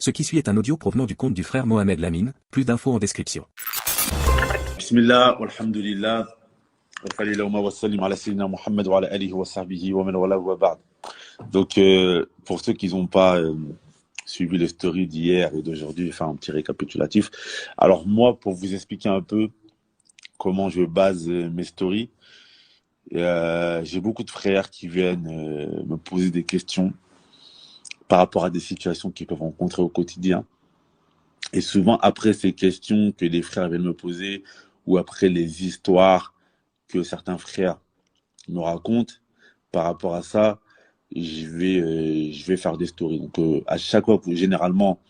Ce qui suit est un audio provenant du compte du frère Mohamed Lamine, plus d'infos en description. Bismillah, walhamdulillah, wa sallallahu wa sallim ala sayyidina Muhammad wa ala alihi wa sahbihi wa man wala wa ba'd. Donc, pour ceux qui n'ont pas suivi les stories d'hier et d'aujourd'hui, je vais faire un petit récapitulatif. Alors moi, pour vous expliquer un peu comment je base mes stories, j'ai beaucoup de frères qui viennent me poser des questions par rapport à des situations qu'ils peuvent rencontrer au quotidien. Et souvent, après ces questions que les frères viennent me poser, ou après les histoires que certains frères me racontent, par rapport à ça, je vais faire des stories. Donc, à chaque fois, généralement,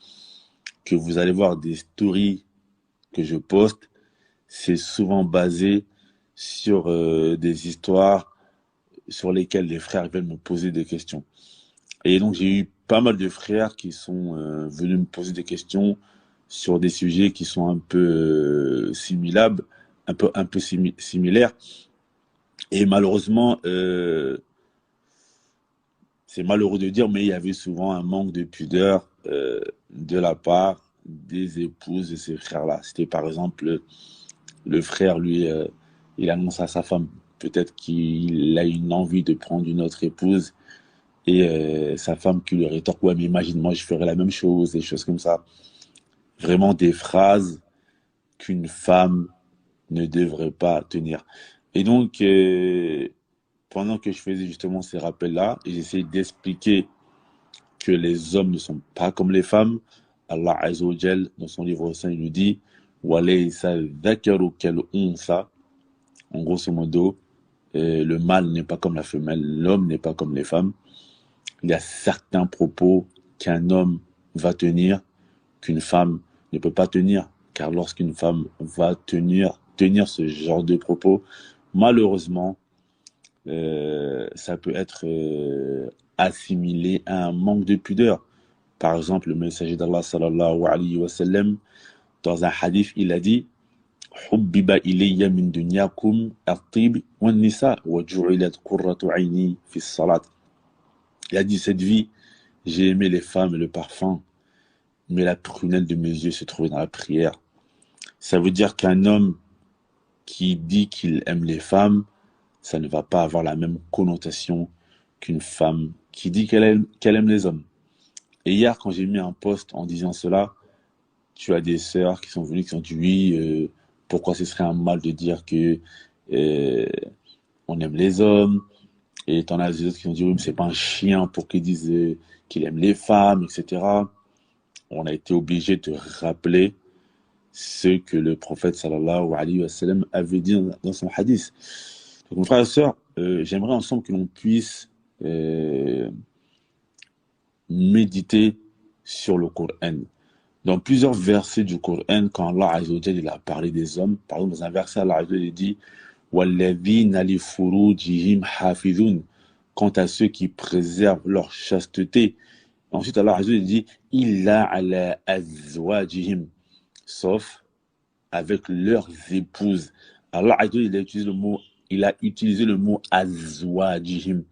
que vous allez voir des stories que je poste, c'est souvent basé sur des histoires sur lesquelles les frères viennent me poser des questions. Et donc, j'ai eu pas mal de frères qui sont venus me poser des questions sur des sujets qui sont un peu similaires. Et malheureusement, c'est malheureux de dire, mais il y avait souvent un manque de pudeur de la part des épouses de ces frères-là. C'était par exemple, le frère, lui, il annonce à sa femme peut-être qu'il a une envie de prendre une autre épouse, et sa femme qui lui rétorque, ouais, mais imagine, moi je ferais la même chose, des choses comme ça. Vraiment des phrases qu'une femme ne devrait pas tenir. Et donc, pendant que je faisais justement ces rappels-là, j'essayais d'expliquer que les hommes ne sont pas comme les femmes. Allah Azza wa Jal, dans son livre saint, il nous dit walaysa dhakaru kal unsa. En grosso modo, le mâle n'est pas comme la femelle, l'homme n'est pas comme les femmes. Il y a certains propos qu'un homme va tenir, qu'une femme ne peut pas tenir. Car lorsqu'une femme va tenir ce genre de propos, malheureusement, ça peut être assimilé à un manque de pudeur. Par exemple, le messager d'Allah sallallahu alayhi wa sallam, dans un hadith, il a dit Hubbiba ilayya min dunyakum at-tib wan nisa wa ju'ilat qurratu ayni fi as-salat. Il a dit, cette vie, j'ai aimé les femmes et le parfum, mais la prunelle de mes yeux se trouvait dans la prière. Ça veut dire qu'un homme qui dit qu'il aime les femmes, ça ne va pas avoir la même connotation qu'une femme qui dit qu'elle aime les hommes. Et hier, quand j'ai mis un post en disant cela, tu as des sœurs qui sont venues, qui ont dit oui, pourquoi ce serait un mal de dire que on aime les hommes. Et t'en as des autres qui ont dit oui, mais c'est pas un chien pour qu'ils disent qu'il aime les femmes, etc. On a été obligé de rappeler ce que le prophète sallallahu alayhi wa sallam avait dit dans son hadith. Donc, mon frère et sœur, j'aimerais ensemble que l'on puisse méditer sur le Coran. Dans plusieurs versets du Coran, quand Allah Azza wa Jalla il a parlé des hommes, par exemple dans un verset, Allah Azza wa Jalla il dit وَالَّذِينَ لِفُرُوجِهِمْ حَافِظُونَ. Quant à ceux qui préservent leur chasteté. Ensuite, Allah Azza wa Jalla dit إِلَّا عَلَى أَزْوَاجِهِمْ, sauf avec leurs épouses. Allah Azza wa Jalla il a utilisé le mot azwajihim.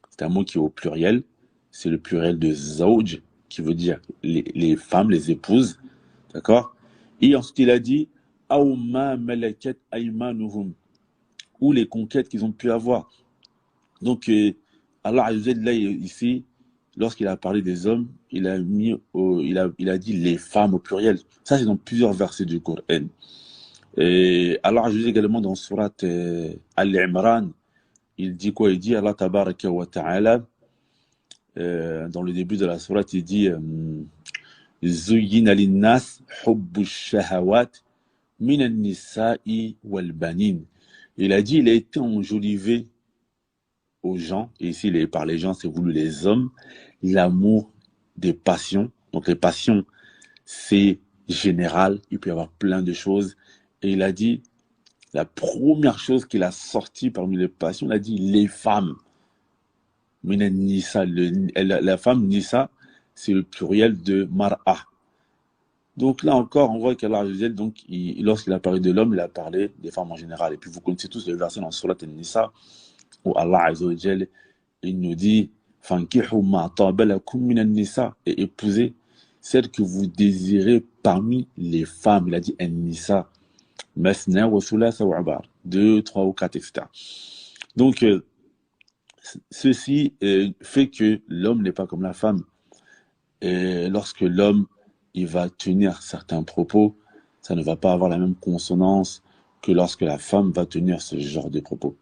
C'est un mot qui est au pluriel. C'est le pluriel de zawj, qui veut dire les femmes, les épouses. D'accord? Et ensuite, il a dit aw ma malakat aymanuhum, ou les conquêtes qu'ils ont pu avoir. Donc, Allah Azza wa Jalla, ici, lorsqu'il a parlé des hommes, il a dit les femmes au pluriel. Ça, c'est dans plusieurs versets du Coran. Et Allah Azza wa Jalla également dans Surat Al-Imran, il dit quoi? Il dit Allah Tabaraka wa Ta'ala, dans le début de la sourate, il dit Zuyyina linnas hubbu shahawat minan nisa'i wal banin. Il a dit, il a été enjolivé aux gens, et ici par les gens, c'est voulu les hommes, l'amour des passions. Donc les passions, c'est général, il peut y avoir plein de choses. Et il a dit, la première chose qu'il a sortie parmi les passions, il a dit les femmes. Minan nisa, la femme nisa, c'est le pluriel de mar'a. Donc là encore, on voit qu'Allah, donc, lorsqu'il a parlé de l'homme, il a parlé des femmes en général. Et puis vous connaissez tous le verset dans Surat An-Nisa, où Allah Azza wa Jal, il nous dit Fankihu ma taba lakum minan nisa, et épousez celle que vous désirez parmi les femmes. Il a dit An-Nisa, Masna wa Thulatha wa Ruba', 2, 3 ou 4, etc. Donc, ceci fait que l'homme n'est pas comme la femme. Et lorsque l'homme il va tenir certains propos, ça ne va pas avoir la même consonance que lorsque la femme va tenir ce genre de propos.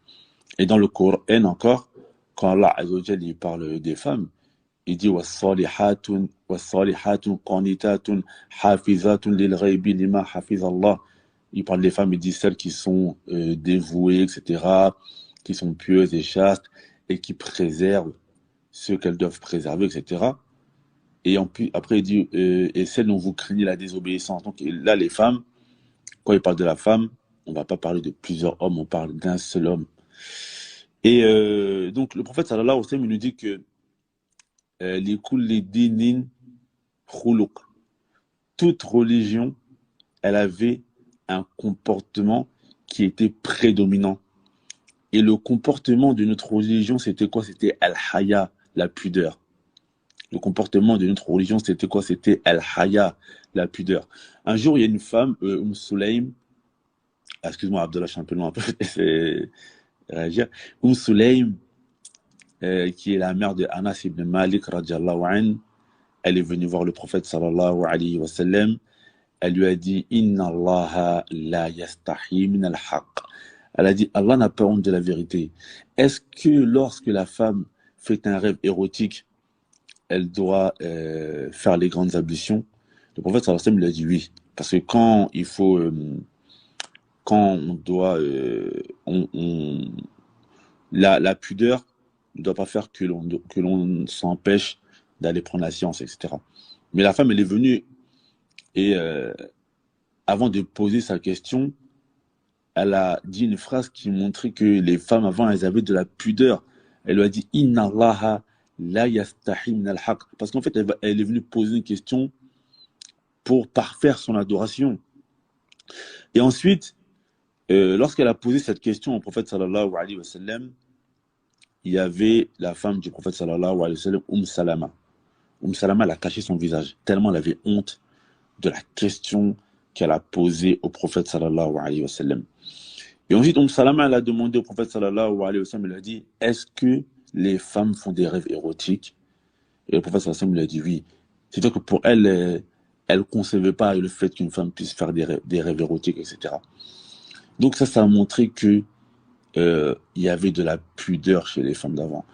Et dans le Coran encore, quand Allah Azza wa Jalla il parle des femmes, il dit وَالصَّالِحَاتٌ قَانِتَاتٌ حَافِظَاتٌ لِلْغَيْبِ لِمَا حَفِظَ اللَّهُ. Il parle des femmes, il dit celles qui sont dévouées, etc., qui sont pieuses et chastes, et qui préservent ce qu'elles doivent préserver, etc. Et après, il dit et celles dont vous craignez la désobéissance. Donc là, les femmes, quand il parle de la femme, on ne va pas parler de plusieurs hommes, on parle d'un seul homme. Et donc, le prophète sallallahu alayhi wa sallam, il nous dit que لِكُلِّ دِينٍ خُلُقٌ. Toute religion, elle avait un comportement qui était prédominant. Et le comportement de notre religion, c'était quoi? C'était al-haya, la pudeur. Le comportement de notre religion, c'était quoi? C'était al-haya, la pudeur. Un jour, il y a une femme, Sulaym, excuse-moi Abdallah, je suis un peu loin, c'est réagir. Sulaym, qui est la mère de Anas ibn Malik, radiallahu anhu, elle est venue voir le prophète sallallahu alayhi wa sallam. Elle lui a dit Inna Allah la yastahi min al-haq. Elle a dit Allah n'a pas honte de la vérité. Est-ce que lorsque la femme fait un rêve érotique, elle doit faire les grandes ablutions? Le prophète sallallahu alayhi wa sallam lui a dit oui. Parce que quand il faut, quand on doit, la pudeur ne doit pas faire que l'on s'empêche d'aller prendre la science, etc. Mais la femme, elle est venue et avant de poser sa question, elle a dit une phrase qui montrait que les femmes avant, elles avaient de la pudeur. Elle lui a dit Inna Allah la yastahi min al-haq. Parce qu'en fait, elle est venue poser une question pour parfaire son adoration. Et ensuite, lorsqu'elle a posé cette question au prophète sallallahu alayhi wa sallam, il y avait la femme du prophète sallallahu alayhi wa sallam, Salama. Salama, elle a caché son visage, tellement elle avait honte de la question qu'elle a posée au prophète sallallahu alayhi wa sallam. Et ensuite, Salama, elle a demandé au prophète sallallahu alayhi wa sallam, elle a dit, est-ce que les femmes font des rêves érotiques? Et le prophète sallallahu alayhi wa sallam lui a dit oui. C'est-à-dire que pour elle, elle ne concevait pas le fait qu'une femme puisse faire des rêves érotiques, etc. Donc ça a montré que il y avait de la pudeur chez les femmes d'avant.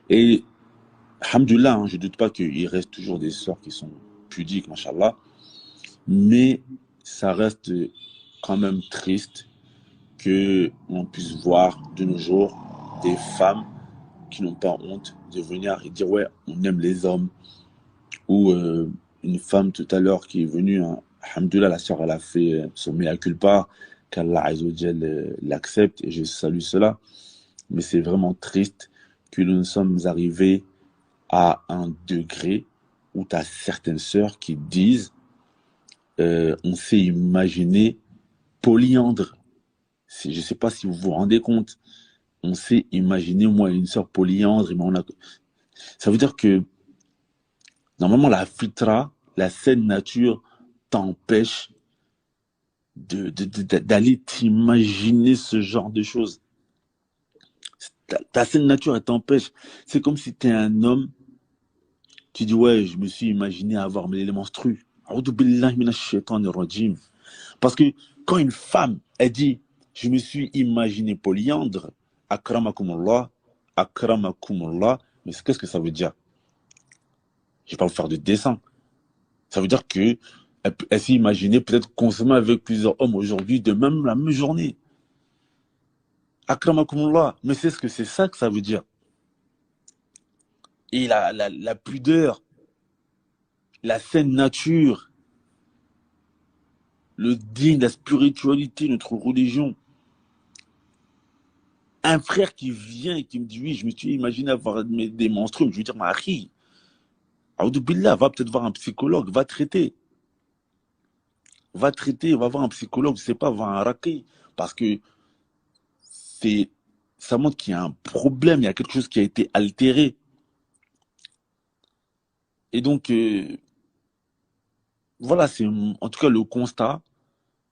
Et alhamdoulilah, hein, je ne doute pas qu'il reste toujours des sœurs qui sont pudiques, machallah, mais ça reste quand même triste qu'on puisse voir de nos jours des femmes qui n'ont pas honte de venir et dire ouais, on aime les hommes. Ou une femme tout à l'heure qui est venue, hein, alhamdoulilah, la sœur elle a fait son mea culpa, qu'Allah Azza wa Jal l'accepte et je salue cela. Mais c'est vraiment triste que nous sommes arrivés à un degré où tu as certaines sœurs qui disent on s'est imaginé polyandre. Je ne sais pas si vous vous rendez compte. On s'est imaginé, moi, une sœur polyandre. Ça veut dire que normalement, la fitra, la saine nature, t'empêche d'aller t'imaginer ce genre de choses. Ta saine nature, elle t'empêche. C'est comme si tu es un homme, tu dis, ouais, je me suis imaginé avoir mes éléments menstrues. Parce que quand une femme, elle dit, je me suis imaginé polyandre, akramakumullah, mais qu'est-ce que ça veut dire? Je ne vais pas vous faire de dessin. Ça veut dire que elle s'est imaginée peut-être consommer avec plusieurs hommes aujourd'hui de même la même journée. Akramakumullah. Mais c'est ce que c'est ça que ça veut dire. Et la pudeur, la saine nature, le digne, la spiritualité, notre religion. Un frère qui vient et qui me dit oui, je me suis imaginé avoir des menstrues, je lui dis ma fille, Aoudoubillah, va peut-être voir un psychologue, va traiter, va voir un psychologue, je sais pas, va un raqi, parce que ça montre qu'il y a un problème, il y a quelque chose qui a été altéré. Et donc, voilà, c'est en tout cas le constat.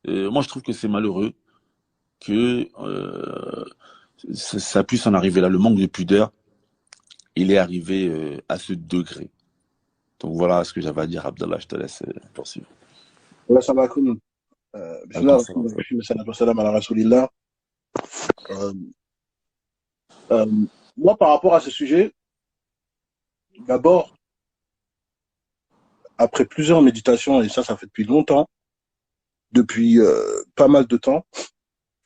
Moi, je trouve que c'est malheureux que ça puisse en arriver là. Le manque de pudeur, il est arrivé à ce degré. Donc voilà ce que j'avais à dire, Abdallah. Je te laisse poursuivre. Voilà, ça va, cool. D'accord, Bismillah, ça va. salatu wassalam ala rasulillah. Euh, euh, Moi, par rapport à ce sujet, d'abord, après plusieurs méditations, et ça fait depuis longtemps, depuis pas mal de temps,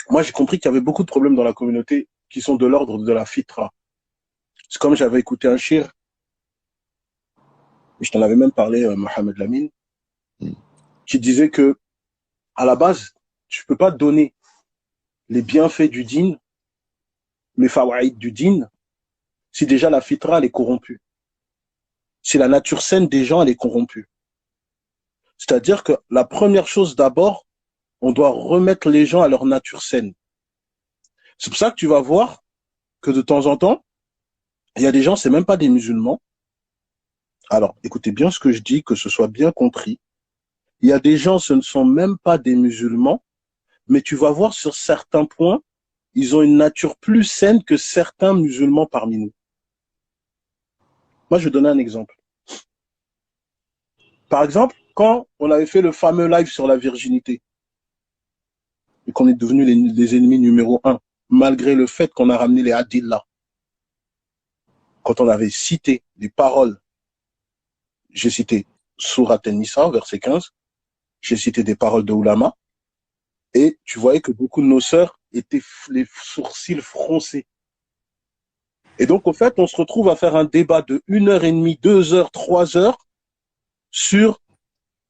moi, j'ai compris qu'il y avait beaucoup de problèmes dans la communauté qui sont de l'ordre de la fitra. C'est comme j'avais écouté un shir, et je t'en avais même parlé, Mohamed Lamine, Mm. qui disait que, à la base, tu peux pas donner les bienfaits du dîn, les fawaïd du dîn, si déjà la fitra, elle est corrompue. Si la nature saine des gens, elle est corrompue. C'est-à-dire que la première chose d'abord, on doit remettre les gens à leur nature saine. C'est pour ça que tu vas voir que de temps en temps, il y a des gens, c'est même pas des musulmans. Alors, écoutez bien ce que je dis, que ce soit bien compris. Il y a des gens, ce ne sont même pas des musulmans, mais tu vas voir sur certains points, ils ont une nature plus saine que certains musulmans parmi nous. Moi, je vais donner un exemple. Par exemple, quand on avait fait le fameux live sur la virginité, et qu'on est devenus les ennemis numéro un, malgré le fait qu'on a ramené les hadiths, quand on avait cité les paroles, j'ai cité Surat An-Nisa, verset 15, j'ai cité des paroles de Ulama, et tu voyais que beaucoup de nos sœurs étaient les sourcils froncés. Et donc, au fait, on se retrouve à faire un débat de 1h30, 2 heures, 3 heures sur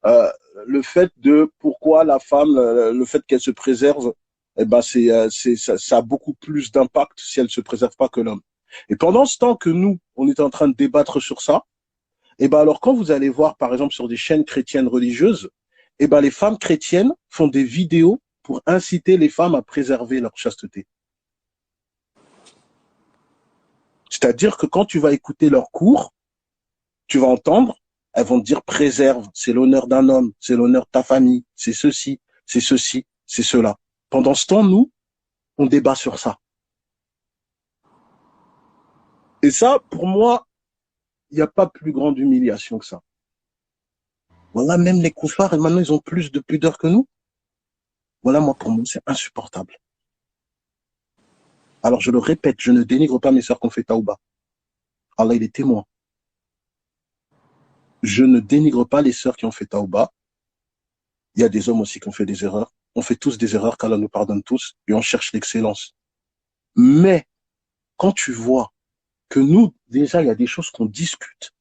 euh, le fait de pourquoi la femme, le fait qu'elle se préserve, eh ben ça a beaucoup plus d'impact si elle se préserve pas que l'homme. Et pendant ce temps que nous, on est en train de débattre sur ça, eh ben alors quand vous allez voir, par exemple, sur des chaînes chrétiennes religieuses, eh ben les femmes chrétiennes font des vidéos pour inciter les femmes à préserver leur chasteté. C'est-à-dire que quand tu vas écouter leurs cours, tu vas entendre, elles vont te dire préserve, c'est l'honneur d'un homme, c'est l'honneur de ta famille, c'est ceci, c'est cela. Pendant ce temps, nous, on débat sur ça. Et ça, pour moi, il n'y a pas plus grande humiliation que ça. Voilà, même les koufars, et maintenant, ils ont plus de pudeur que nous. Voilà, moi, pour moi, c'est insupportable. Alors, je le répète, je ne dénigre pas mes sœurs qui ont fait taouba. Allah, il est témoin. Je ne dénigre pas les sœurs qui ont fait taouba. Il y a des hommes aussi qui ont fait des erreurs. On fait tous des erreurs, qu'Allah nous pardonne tous, et on cherche l'excellence. Mais, quand tu vois que nous, déjà, il y a des choses qu'on discute.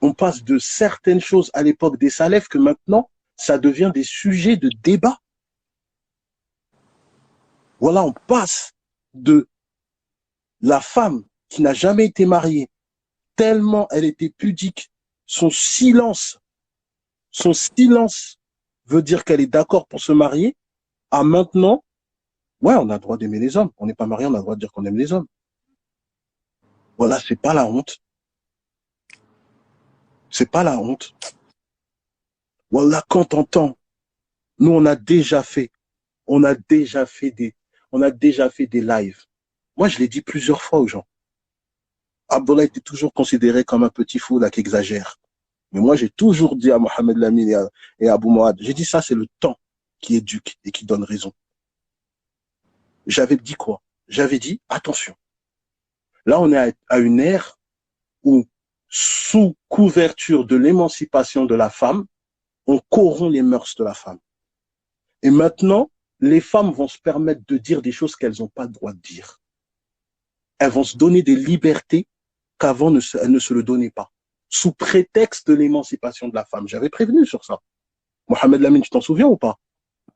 On passe de certaines choses à l'époque des salafs que maintenant, ça devient des sujets de débat. Voilà, on passe de la femme qui n'a jamais été mariée, tellement elle était pudique, son silence veut dire qu'elle est d'accord pour se marier, à maintenant, ouais, on a le droit d'aimer les hommes. On n'est pas marié, on a le droit de dire qu'on aime les hommes. Voilà, c'est pas la honte. C'est pas la honte. Voilà, quand t'entends, nous, on a déjà fait des lives. Moi, je l'ai dit plusieurs fois aux gens. Abdullah était toujours considéré comme un petit fou là qui exagère. Mais moi, j'ai toujours dit à Mohamed Lamine et à Abou Moad, j'ai dit ça, c'est le temps qui éduque et qui donne raison. J'avais dit quoi? J'avais dit, attention. Là, on est à une ère où, sous couverture de l'émancipation de la femme, on corrompt les mœurs de la femme. Et maintenant, les femmes vont se permettre de dire des choses qu'elles n'ont pas le droit de dire. Elles vont se donner des libertés qu'avant elles ne se le donnaient pas, sous prétexte de l'émancipation de la femme. J'avais prévenu sur ça. Mohamed Lamine, tu t'en souviens ou pas?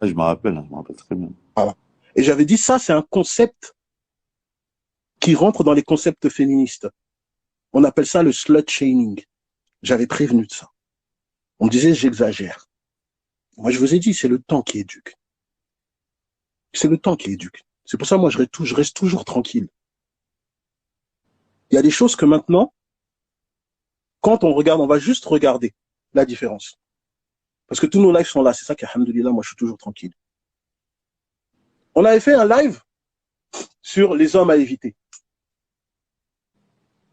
Je me rappelle très bien. Voilà. Et j'avais dit ça, c'est un concept qui rentre dans les concepts féministes. On appelle ça le slut shaming. J'avais prévenu de ça. On me disait j'exagère. Moi, je vous ai dit, c'est le temps qui éduque. C'est le temps qui éduque. C'est pour ça, moi, je reste toujours tranquille. Il y a des choses que maintenant, quand on regarde, on va juste regarder la différence. Parce que tous nos lives sont là. C'est ça qu'alhamdoulilah, moi, je suis toujours tranquille. On avait fait un live sur les hommes à éviter.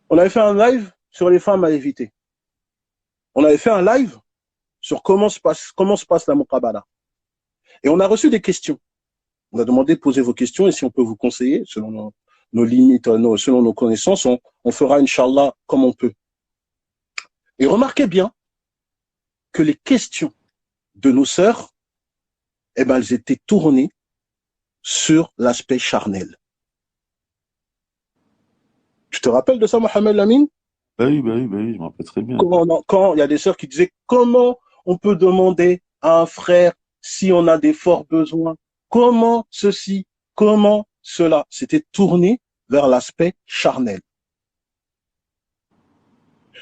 On avait fait un live sur les femmes à éviter. On avait fait un live sur comment se passe la muqabala. Et on a reçu des questions. On a demandé de poser vos questions et si on peut vous conseiller, selon nos limites, selon nos connaissances, on fera, Inch'Allah, comme on peut. Et remarquez bien que les questions de nos sœurs, eh ben, elles étaient tournées sur l'aspect charnel. Tu te rappelles de ça, Mohamed Lamine? Bah oui, je me rappelle très bien. Quand il y a des sœurs qui disaient comment on peut demander à un frère si on a des forts besoins, comment ceci, comment cela, c'était tourné vers l'aspect charnel.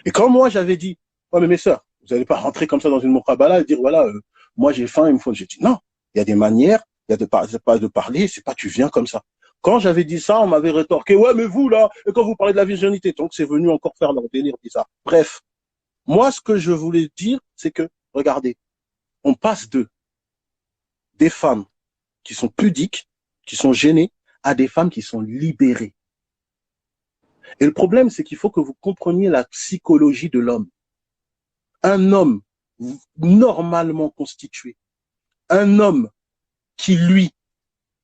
Et quand moi j'avais dit, ouais mais mes sœurs, vous n'allez pas rentrer comme ça dans une muqabala et dire voilà, moi j'ai faim, il me faut. J'ai dit non, il y a des manières, il y a de parler, c'est pas tu viens comme ça. Quand j'avais dit ça, on m'avait rétorqué, ouais mais vous là, et quand vous parlez de la virginité, donc c'est venu encore faire leur délire bizarre. Bref, moi ce que je voulais dire, c'est que, regardez, on passe des femmes qui sont pudiques, qui sont gênées, à des femmes qui sont libérées. Et le problème, c'est qu'il faut que vous compreniez la psychologie de l'homme. Un homme normalement constitué, un homme qui, lui,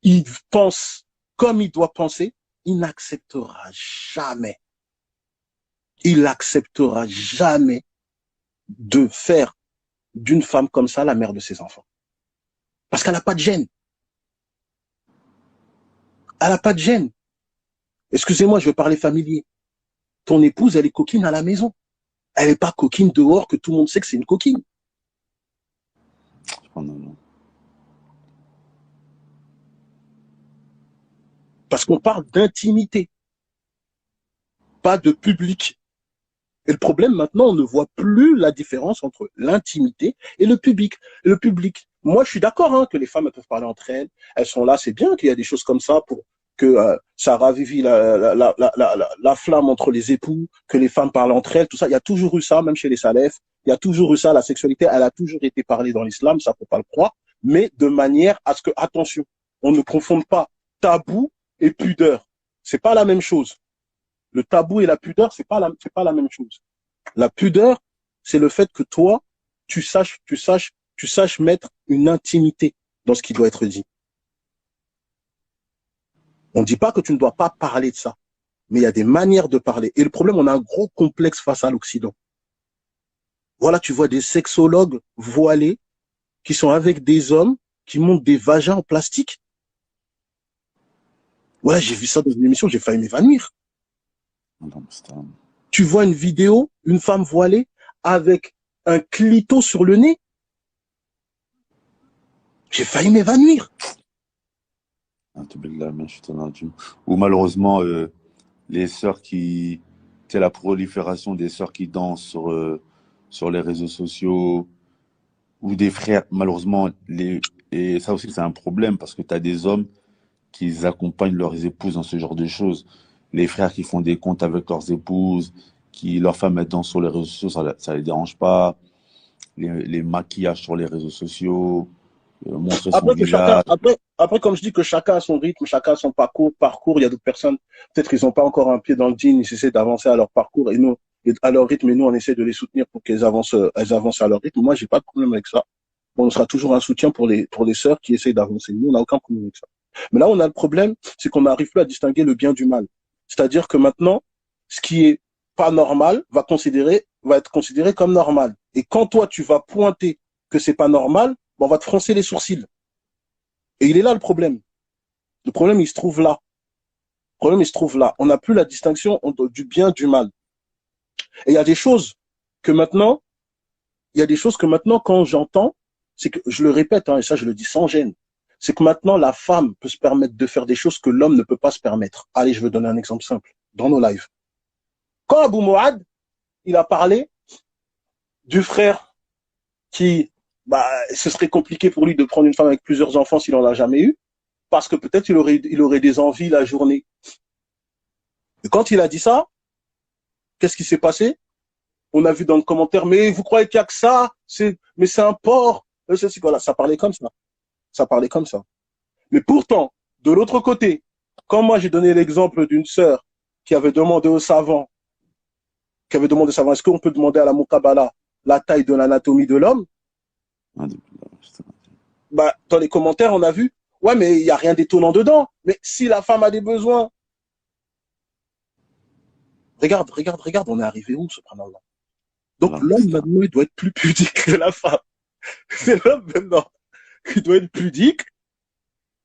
il pense comme il doit penser, il n'acceptera jamais, de faire d'une femme comme ça la mère de ses enfants. Parce qu'elle n'a pas de gêne. Elle n'a pas de gêne. Excusez-moi, je vais parler familier. Ton épouse, elle est coquine à la maison. Elle n'est pas coquine dehors que tout le monde sait que c'est une coquine. Oh non. Parce qu'on parle d'intimité, pas de public. Et le problème maintenant, on ne voit plus la différence entre l'intimité et le public. Le public. Moi, je suis d'accord hein, que les femmes elles peuvent parler entre elles. Elles sont là, c'est bien qu'il y a des choses comme ça pour que ça ravivit la flamme entre les époux, que les femmes parlent entre elles, tout ça. Il y a toujours eu ça, même chez les salafs. Il y a toujours eu ça, la sexualité, elle a toujours été parlée dans l'islam, ça faut pas le croire, mais de manière à ce que, attention, on ne confonde pas tabou et pudeur. C'est pas la même chose. Le tabou et la pudeur, c'est pas la même chose. La pudeur, c'est le fait que toi, tu saches mettre une intimité dans ce qui doit être dit. On ne dit pas que tu ne dois pas parler de ça, mais il y a des manières de parler. Et le problème, on a un gros complexe face à l'Occident. Voilà, tu vois des sexologues voilés qui sont avec des hommes qui montent des vagins en plastique. Voilà, j'ai vu ça dans une émission, j'ai failli m'évanouir. Tu vois une vidéo, une femme voilée avec un clito sur le nez. J'ai failli m'évanouir. Ou malheureusement, les sœurs qui... C'est la prolifération des sœurs qui dansent sur les réseaux sociaux, ou des frères, malheureusement, et ça aussi c'est un problème, parce que tu as des hommes qui accompagnent leurs épouses dans ce genre de choses. Les frères qui font des comptes avec leurs épouses, qui leurs femmes dansent sur les réseaux sociaux, ça les dérange pas. Les maquillages sur les réseaux sociaux, montrer son visage. Après, comme je dis que chacun a son rythme, chacun a son parcours, il y a d'autres personnes, peut-être qu'ils n'ont pas encore un pied dans le djinn, ils essaient d'avancer à leur parcours et nous, à leur rythme, et nous, on essaie de les soutenir pour qu'elles avancent à leur rythme. Moi, j'ai pas de problème avec ça. On sera toujours un soutien pour les sœurs qui essayent d'avancer. Nous, on n'a aucun problème avec ça. Mais là, on a le problème, c'est qu'on n'arrive plus à distinguer le bien du mal. C'est-à-dire que maintenant, ce qui est pas normal va être considéré comme normal. Et quand toi, tu vas pointer que c'est pas normal, on va te froncer les sourcils. Et il est là le problème. Le problème, il se trouve là. On n'a plus la distinction entre du bien, du mal. Et il y a des choses que maintenant, quand j'entends, c'est que, je le répète, hein, et ça je le dis sans gêne, c'est que maintenant la femme peut se permettre de faire des choses que l'homme ne peut pas se permettre. Allez, je vais donner un exemple simple, dans nos lives. Quand Abou Mouad, il a parlé du frère qui, ce serait compliqué pour lui de prendre une femme avec plusieurs enfants s'il en a jamais eu, parce que peut-être il aurait des envies la journée. Et quand il a dit ça, qu'est-ce qui s'est passé? On a vu dans le commentaire, mais vous croyez qu'il n'y a que ça? mais c'est un porc. Voilà, ça parlait comme ça. Ça parlait comme ça. Mais pourtant, de l'autre côté, quand moi j'ai donné l'exemple d'une sœur qui avait demandé au savant, est-ce qu'on peut demander à la Muqabala la taille de l'anatomie de l'homme? Bah, dans les commentaires, on a vu, ouais, mais il n'y a rien d'étonnant dedans. Mais si la femme a des besoins, regarde, on est arrivé où, subhanallah. Donc l'homme maintenant, il doit être plus pudique que la femme. C'est l'homme maintenant qui doit être pudique,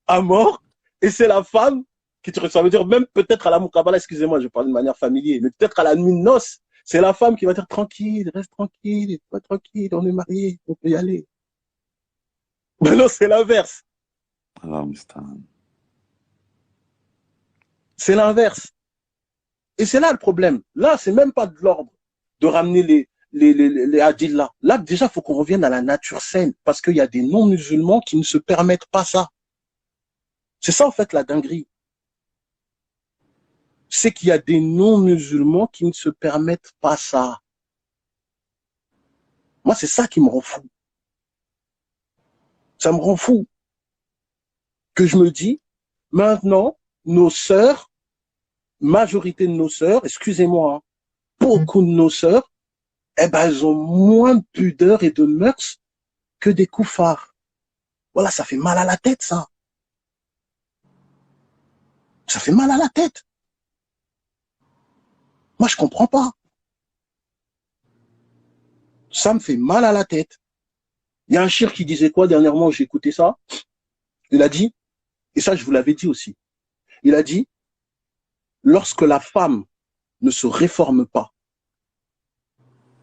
à mort, et c'est la femme qui, ça veut dire même peut-être à la Muqabala, excusez-moi, je parle de manière familière, mais peut-être à la nuit de noces, c'est la femme qui va dire tranquille, reste tranquille, on est mariés, on peut y aller. Mais non, c'est l'inverse. C'est l'inverse. Et c'est là le problème. Là, c'est même pas de l'ordre de ramener les hadiths là. Là, déjà, il faut qu'on revienne à la nature saine, parce qu'il y a des non-musulmans qui ne se permettent pas ça. C'est ça, en fait, la dinguerie. C'est qu'il y a des non-musulmans qui ne se permettent pas ça. Moi, c'est ça qui me rend fou. Ça me rend fou. Que je me dis, maintenant, nos sœurs, majorité de nos sœurs, excusez-moi, hein, beaucoup de nos sœurs, eh ben, elles ont moins de pudeur et de mœurs que des koufars. Voilà, ça fait mal à la tête, ça. Ça fait mal à la tête. Moi, je comprends pas. Ça me fait mal à la tête. Il y a un shir qui disait quoi dernièrement, j'ai écouté ça. Il a dit, et ça, je vous l'avais dit aussi. Il a dit, lorsque la femme ne se réforme pas,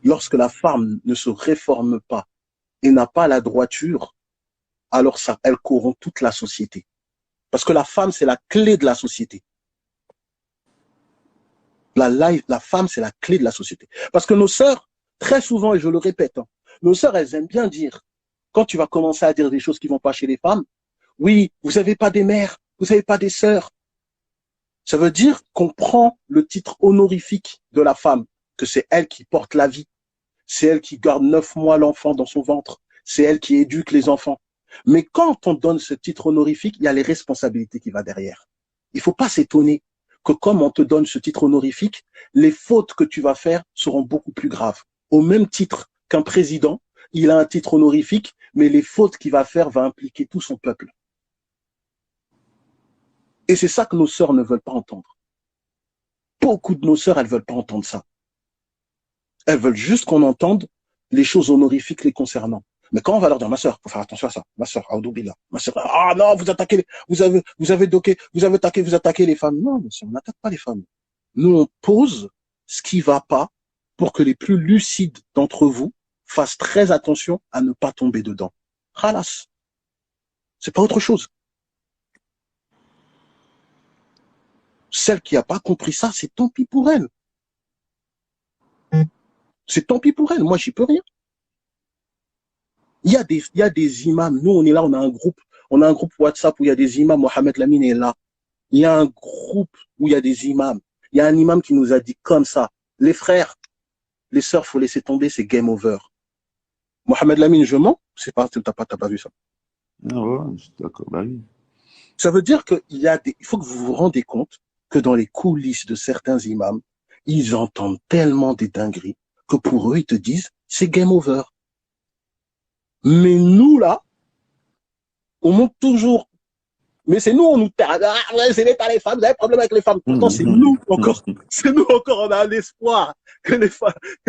et n'a pas la droiture, alors ça, elle corrompt toute la société. Parce que la femme, c'est la clé de la société. La femme, c'est la clé de la société. Parce que nos sœurs, très souvent, et je le répète, hein, nos sœurs, elles aiment bien dire, quand tu vas commencer à dire des choses qui vont pas chez les femmes, oui, vous n'avez pas des mères, vous n'avez pas des sœurs. Ça veut dire qu'on prend le titre honorifique de la femme, que c'est elle qui porte la vie, c'est elle qui garde 9 mois l'enfant dans son ventre, c'est elle qui éduque les enfants. Mais quand on donne ce titre honorifique, il y a les responsabilités qui vont derrière. Il ne faut pas s'étonner que comme on te donne ce titre honorifique, les fautes que tu vas faire seront beaucoup plus graves. Au même titre qu'un président, il a un titre honorifique, mais les fautes qu'il va faire vont impliquer tout son peuple. Et c'est ça que nos sœurs ne veulent pas entendre. Beaucoup de nos sœurs, elles ne veulent pas entendre ça. Elles veulent juste qu'on entende les choses honorifiques les concernant. Mais quand on va leur dire, ma sœur, faut faire attention à ça, ma sœur, Aoudoubila, ma sœur, ah non, vous attaquez, vous attaquez les femmes. Non, monsieur, on n'attaque pas les femmes. Nous, on pose ce qui va pas pour que les plus lucides d'entre vous fassent très attention à ne pas tomber dedans. Khalas. C'est pas autre chose. Celle qui n'a pas compris ça, c'est tant pis pour elle. C'est tant pis pour elle. Moi, j'y peux rien. Il y a des imams. Nous, on est là, on a un groupe WhatsApp où il y a des imams. Mohamed Lamine est là. Il y a un groupe où il y a des imams. Il y a un imam qui nous a dit comme ça. Les frères, les sœurs, faut laisser tomber, c'est game over. Mohamed Lamine, je mens? C'est pas, t'as pas vu ça. Ah ouais, je suis d'accord, bah oui. Ça veut dire il faut que vous vous rendez compte que dans les coulisses de certains imams, ils entendent tellement des dingueries que pour eux, ils te disent, c'est game over. Mais nous, là, on monte toujours. Mais c'est nous, on nous tape. Ah, ouais, c'est l'État, les femmes, vous avez problème avec les femmes. Pourtant, c'est nous encore, on a un espoir que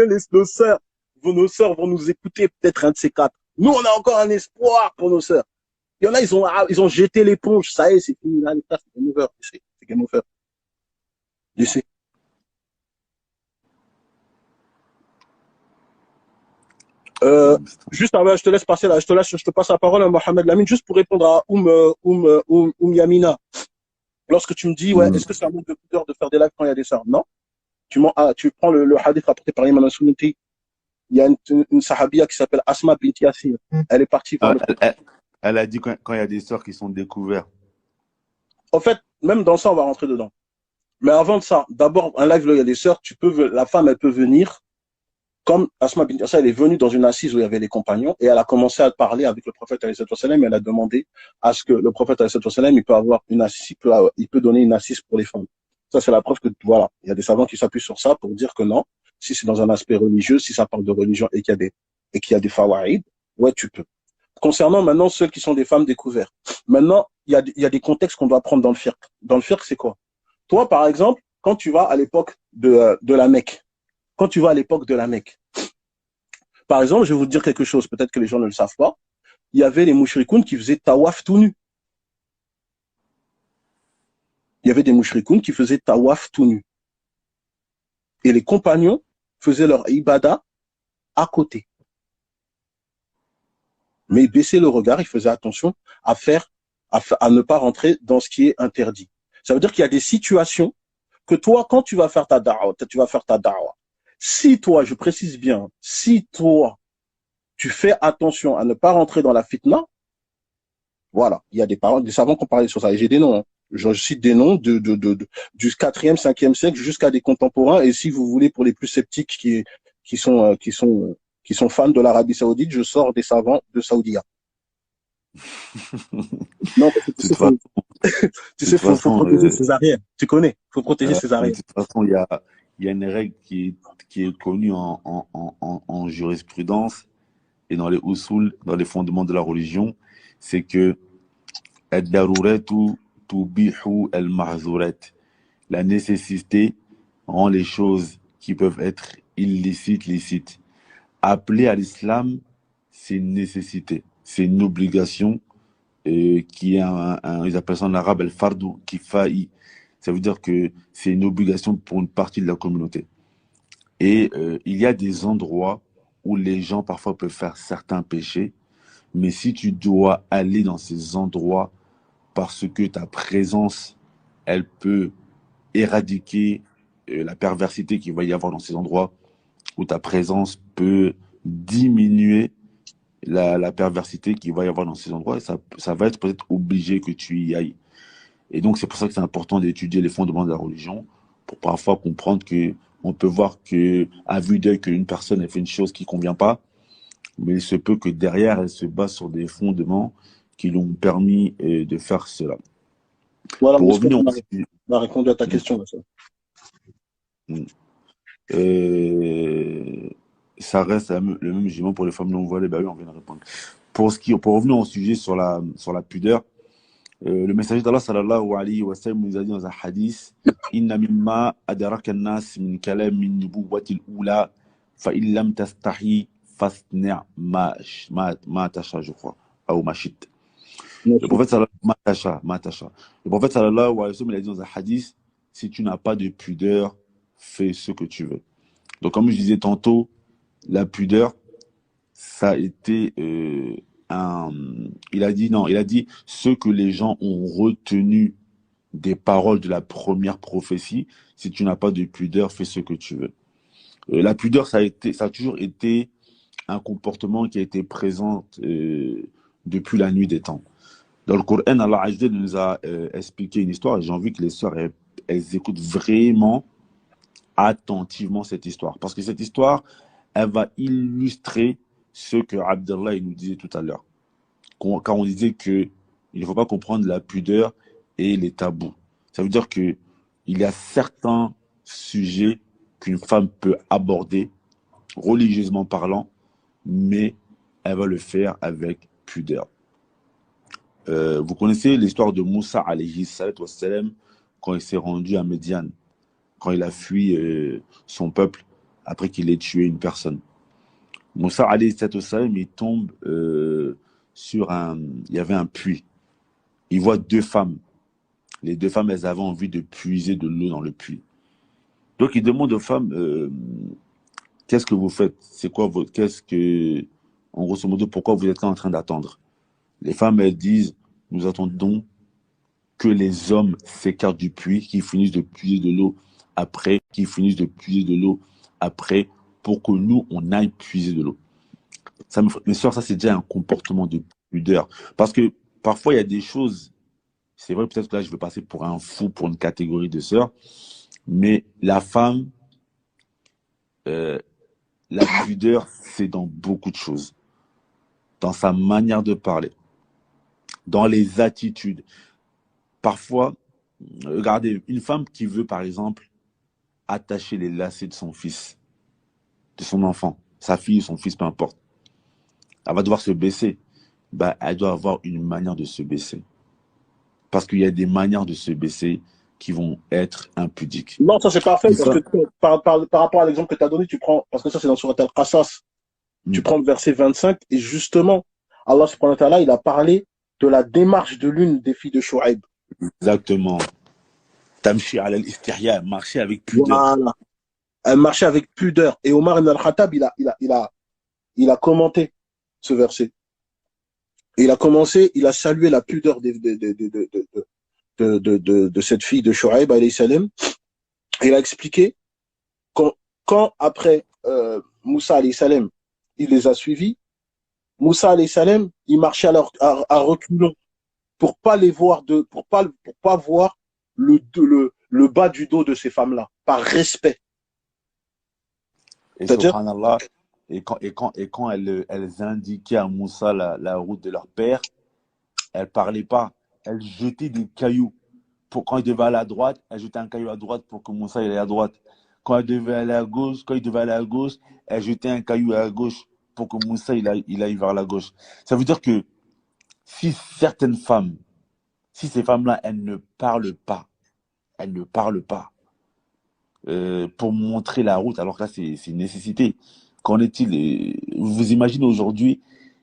nos sœurs vont nous écouter, peut-être un de ces quatre. Nous, on a encore un espoir pour nos sœurs. Il y en a, ils ont jeté l'éponge. Ça y est, c'est fini. Là, l'État, c'est game over. C'est game over. Je sais. Juste avant, je te laisse passer là, je te passe la parole à Mohamed Lamine, juste pour répondre à Yamina. Lorsque tu me dis, ouais, est-ce que c'est un manque de pudeur de faire des lives quand il y a des sœurs? Non. Tu prends le hadith rapporté par Imam Al-Sunnati. Il y a une sahabia qui s'appelle Asma bint Yassir. Elle est partie pour elle a dit quand il y a des sœurs qui sont découvertes. En fait, même dans ça, on va rentrer dedans. Mais avant de ça, d'abord, un live là, il y a des sœurs, la femme, elle peut venir. comme Asma bint Assa, elle est venue dans une assise où il y avait les compagnons et elle a commencé à parler avec le prophète alayhi salam et elle a demandé à ce que le prophète alayhi salam il peut avoir une assise, il peut donner une assise pour les femmes. Ça, c'est la preuve que, voilà, il y a des savants qui s'appuient sur ça pour dire que non, si c'est dans un aspect religieux, si ça parle de religion et qu'il y a des fawaïd, ouais, tu peux. Concernant maintenant ceux qui sont des femmes découvertes, maintenant, il y a des contextes qu'on doit prendre dans le fiqh. Dans le fiqh, c'est quoi? Toi, par exemple, quand tu vas à l'époque de la Mecque, quand tu vas à l'époque de la Mecque, par exemple, je vais vous dire quelque chose, peut-être que les gens ne le savent pas, il y avait les mouchrikoun qui faisaient tawaf tout nu. Il y avait des mouchrikoun qui faisaient tawaf tout nu. Et les compagnons faisaient leur ibada à côté. Mais ils baissaient le regard, ils faisaient attention à ne pas rentrer dans ce qui est interdit. Ça veut dire qu'il y a des situations que toi, quand tu vas faire ta da'wah, si toi, je précise bien, si toi, tu fais attention à ne pas rentrer dans la fitna, voilà, il y a des paroles, des savants qui ont parlé sur ça. Et j'ai des noms, hein. Je cite des noms du 4e, 5e siècle jusqu'à des contemporains. Et si vous voulez, pour les plus sceptiques qui sont fans de l'Arabie Saoudite, je sors des savants de Saoudia. Non, parce que tu sais, faut protéger ses arrières. Tu connais, faut protéger ses arrières. De toute façon, il y a une règle qui est connue en jurisprudence et dans les usul, dans les fondements de la religion, c'est que ad-daruratu tubihu al-mahzurat. La nécessité rend les choses qui peuvent être illicites, licites. Appeler à l'islam, c'est une nécessité, c'est une obligation qui est ils appellent ça en arabe al-fardu kifa'i. Ça veut dire que c'est une obligation pour une partie de la communauté. Et il y a des endroits où les gens parfois peuvent faire certains péchés, mais si tu dois aller dans ces endroits parce que ta présence, elle peut éradiquer la perversité qu'il va y avoir dans ces endroits, où ta présence peut diminuer la perversité qu'il va y avoir dans ces endroits, et ça va être peut-être obligé que tu y ailles. Et donc c'est pour ça que c'est important d'étudier les fondements de la religion, pour parfois comprendre que on peut voir que à vue d'œil qu'une personne a fait une chose qui convient pas, mais il se peut que derrière elle se base sur des fondements qui l'ont permis de faire cela. Voilà, Pour revenir on a répondu à ta question. Là, ça. Ça reste le même jugement pour les femmes non voilées. Bah oui, on vient de répondre. Pour revenir au sujet sur la pudeur, le messager d'Allah sallallahu alayhi wa sallam nous a dit dans un hadith: Inna mimma adraka an-nas min kalam min nubuwwati al-ula fa in lam tastahi fasna' ma tasha, je crois, ou ma shit. Le prophète sallallahu alayhi wa sallam, il a dit dans un hadith: si tu n'as pas de pudeur, fais ce que tu veux. Donc, comme je disais tantôt, la pudeur, ça a été il a dit ce que les gens ont retenu des paroles de la première prophétie. Si tu n'as pas de pudeur, fais ce que tu veux. La pudeur, ça a toujours été un comportement qui a été présent depuis la nuit des temps. Dans le Coran, Allah Azza nous a expliqué une histoire, et j'ai envie que les sœurs elles écoutent vraiment attentivement cette histoire, parce que cette histoire, elle va illustrer ce que Abdallah il nous disait tout à l'heure, quand on disait que il ne faut pas comprendre la pudeur et les tabous. Ça veut dire que il y a certains sujets qu'une femme peut aborder religieusement parlant, mais elle va le faire avec pudeur. Vous connaissez l'histoire de Moussa alayhi salam quand il s'est rendu à Médiane, quand il a fui son peuple après qu'il ait tué une personne. Moussa alayhi salam, il tombe sur il y avait un puits. Il voit deux femmes. Les deux femmes, elles avaient envie de puiser de l'eau dans le puits. Donc il demande aux femmes, qu'est-ce que vous faites? C'est quoi en grosso modo, pourquoi vous êtes là en train d'attendre? Les femmes, elles disent, nous attendons que les hommes s'écartent du puits, qu'ils finissent de puiser de l'eau après, pour que nous, on aille puiser de l'eau. Mes soeurs, ça, c'est déjà un comportement de pudeur. Parce que parfois, il y a des choses, c'est vrai, peut-être que là, je vais passer pour un fou pour une catégorie de sœurs, mais la femme, la pudeur, c'est dans beaucoup de choses. Dans sa manière de parler, dans les attitudes. Parfois, regardez, une femme qui veut, par exemple, attacher les lacets de son fils, de son enfant, sa fille, son fils, peu importe, elle va devoir se baisser. Bah, elle doit avoir une manière de se baisser. Parce qu'il y a des manières de se baisser qui vont être impudiques. Non, ça c'est parfait, Une parce que femme, par rapport à l'exemple que tu as donné, tu prends, parce que ça c'est dans Surat Al-Qasas, tu prends le verset 25, et justement, Allah subhanahu wa ta'ala, il a parlé de la démarche de l'une des filles de Shu'aib. exactement. Tamshi al-istihya, marcher avec pudeur. Voilà. Elle marchait avec pudeur. Et Omar ibn al-Khattab, il a commenté ce verset. Et il a salué la pudeur de cette fille de Shu'aib, alayhi salam. Et il a expliqué quand après Moussa, alayhi salam, il les a suivis, Moussa, alayhi salam, il marchait à reculons pour pas les voir pour pas voir le bas du dos de ces femmes-là, par respect. Et C'est-à-dire, subhanallah, et quand elles indiquaient à Moussa la route de leur père, elles ne parlaient pas. Elles jetaient des cailloux. Quand il devait aller à droite, elles jetaient un caillou à droite pour que Moussa il aille à droite. Quand il devait aller à gauche, elles jetaient un caillou à gauche pour que Moussa il aille vers la gauche. Ça veut dire que si certaines femmes, si ces femmes-là, elles ne parlent pas pour montrer la route, alors que là, c'est une nécessité. Qu'en est-il vous imaginez aujourd'hui,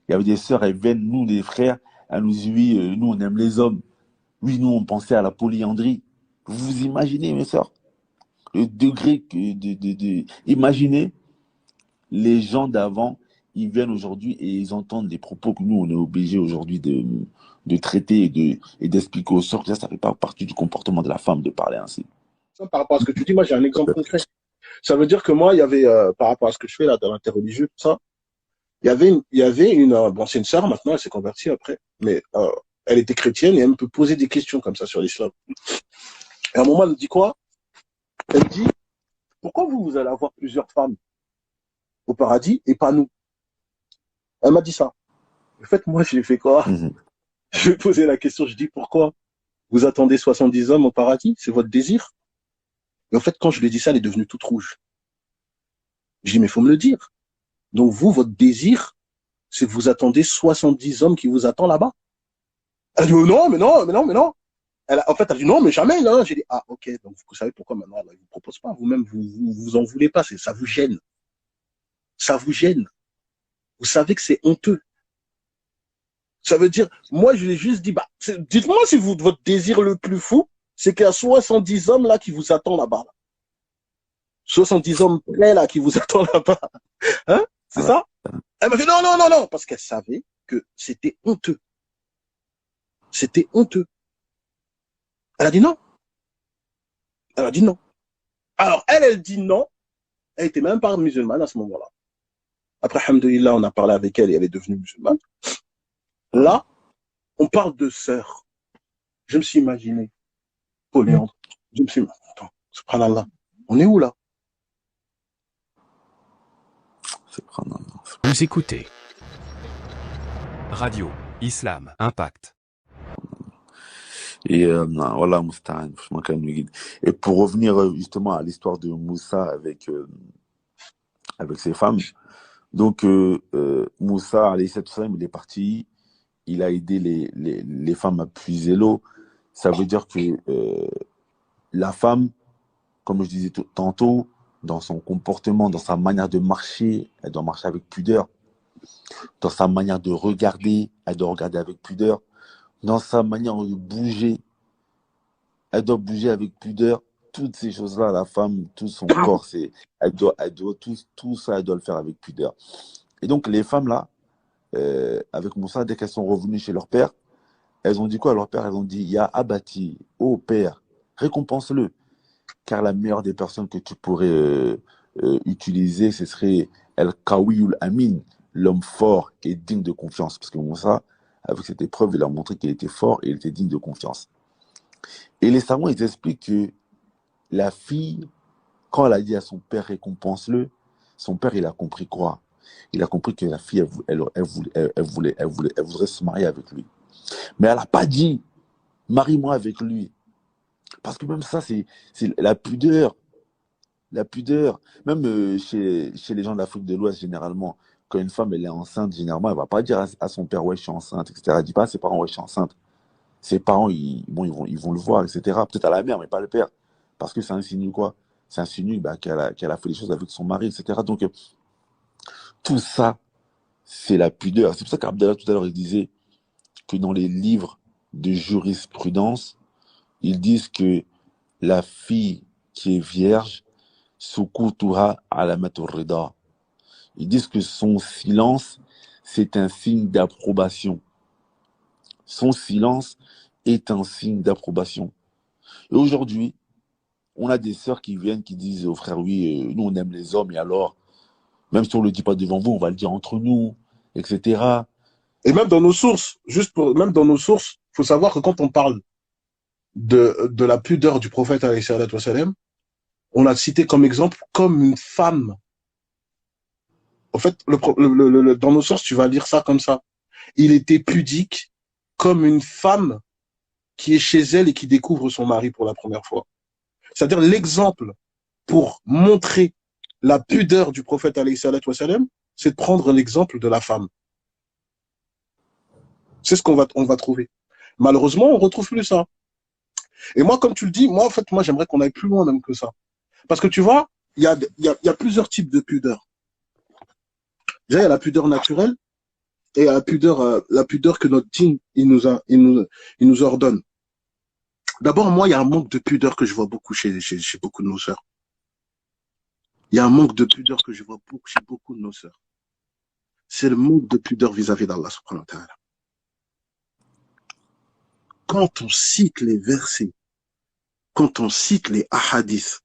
il y avait des sœurs, elles viennent, nous, des frères, elles nous disent, oui, nous, on aime les hommes. Oui, nous, on pensait à la polyandrie. Vous imaginez, mes sœurs, le degré Imaginez, les gens d'avant, ils viennent aujourd'hui et ils entendent des propos que nous, on est obligés aujourd'hui de traiter et d'expliquer aux sœurs que ça ne fait pas partie du comportement de la femme de parler ainsi. par rapport à ce que tu dis, moi j'ai un exemple concret. Ça veut dire que moi, il y avait, par rapport à ce que je fais là dans l'interreligieux, tout ça, il y avait une, bon, c'est une sœur maintenant, elle s'est convertie après, mais elle était chrétienne et elle me peut poser des questions comme ça sur l'islam. Et à un moment, elle me dit quoi? Elle me dit, pourquoi vous allez avoir plusieurs femmes au paradis et pas nous? Elle m'a dit ça. En fait, moi, j'ai fait quoi? Mhm. Je lui ai posé la question, je dis, pourquoi vous attendez 70 hommes au paradis? C'est votre désir? Et en fait, quand je lui ai dit ça, elle est devenue toute rouge. Je dis, mais il faut me le dire. Donc vous, votre désir, c'est que vous attendez 70 hommes qui vous attendent là-bas? Elle a dit, oh non, mais non, mais non, mais non. En fait, elle a dit, non, mais jamais, non. J'ai dit, ah, ok, donc vous savez pourquoi maintenant elle ne vous propose pas. Vous-même, vous en voulez pas, ça vous gêne. Ça vous gêne. Vous savez que c'est honteux. Ça veut dire, moi, je lui ai juste dit, bah, dites-moi si votre désir le plus fou, c'est qu'il y a 70 hommes là qui vous attendent là-bas. Là. 70 hommes prêts là qui vous attendent là-bas. Hein? C'est ça? Elle m'a fait non, non, non, non, parce qu'elle savait que c'était honteux. C'était honteux. Elle a dit non. Elle a dit non. Alors, elle dit non. Elle était même pas musulmane à ce moment-là. Après, alhamdoulilah, on a parlé avec elle et elle est devenue musulmane. Là, on parle de sœurs. Je me suis imaginé, polyandre. Je me suis dit, attends, subhanallah, on est où là? Vous écoutez Radio Islam Impact. Et voilà, Mousta'an, franchement, quand même, le guide. Et pour revenir justement à l'histoire de Moussa avec ses femmes, donc Moussa, alayhi salam, il est parti, il a aidé les femmes à puiser l'eau. Ça veut dire que la femme, comme je disais tantôt, dans son comportement, dans sa manière de marcher, elle doit marcher avec pudeur. Dans sa manière de regarder, elle doit regarder avec pudeur. Dans sa manière de bouger, elle doit bouger avec pudeur. Toutes ces choses-là, la femme, tout son corps, elle doit tout ça, elle doit le faire avec pudeur. Et donc, les femmes là, avec Moussa, dès qu'elles sont revenues chez leur père, elles ont dit quoi à leur père? Elles ont dit, Ya Abati, ô père, récompense-le. Car la meilleure des personnes que tu pourrais utiliser, ce serait El Kawiyul Amin, l'homme fort et digne de confiance. Parce que Moussa, avec cette épreuve, il a montré qu'il était fort et il était digne de confiance. Et les savants, ils expliquent que la fille, quand elle a dit à son père récompense-le, Son père, il a compris quoi? Il a compris que la fille, elle voudrait se marier avec lui. Mais elle n'a pas dit, marie-moi avec lui. Parce que même ça, c'est la pudeur. La pudeur. Même chez les gens de l'Afrique de l'Ouest, généralement, quand une femme elle est enceinte, généralement, elle ne va pas dire à son père, ouais, je suis enceinte, etc. Elle ne dit pas à ses parents, ouais, je suis enceinte. Ses parents, ils vont le voir, etc. Peut-être à la mère, mais pas le père. Parce que ça insinue quoi? Ça insinue bah, qu'elle a fait les choses avec son mari, etc. Donc, tout ça, c'est la pudeur. C'est pour ça qu'Abdallah, tout à l'heure, il disait que dans les livres de jurisprudence, ils disent que la fille qui est vierge, sukutuha alamat rida. Ils disent que son silence, c'est un signe d'approbation. Son silence est un signe d'approbation. Et aujourd'hui, on a des sœurs qui viennent, qui disent aux frères, oui, nous on aime les hommes, et alors, même si on ne le dit pas devant vous, on va le dire entre nous, etc. Et même dans nos sources, même dans nos sources, il faut savoir que quand on parle de la pudeur du prophète, alayhi salatu wassalam, on l'a cité comme exemple, comme une femme. En fait, dans nos sources, tu vas lire ça comme ça. Il était pudique comme une femme qui est chez elle et qui découvre son mari pour la première fois. C'est-à-dire l'exemple pour montrer la pudeur du prophète, alayhi salatu wassalam, c'est de prendre l'exemple de la femme. C'est ce on va trouver. Malheureusement, on retrouve plus ça. Et moi, comme tu le dis, moi, en fait, moi, j'aimerais qu'on aille plus loin même que ça. Parce que tu vois, il y a plusieurs types de pudeur. Déjà, il y a la pudeur naturelle et la pudeur que notre dîn, il nous ordonne. D'abord, moi, il y a un manque de pudeur que je vois beaucoup chez beaucoup de nos sœurs. Il y a un manque de pudeur que je vois beaucoup chez beaucoup de nos sœurs. C'est le manque de pudeur vis-à-vis d'Allah subhanahu wa ta'ala. Quand on cite les versets, quand on cite les hadiths,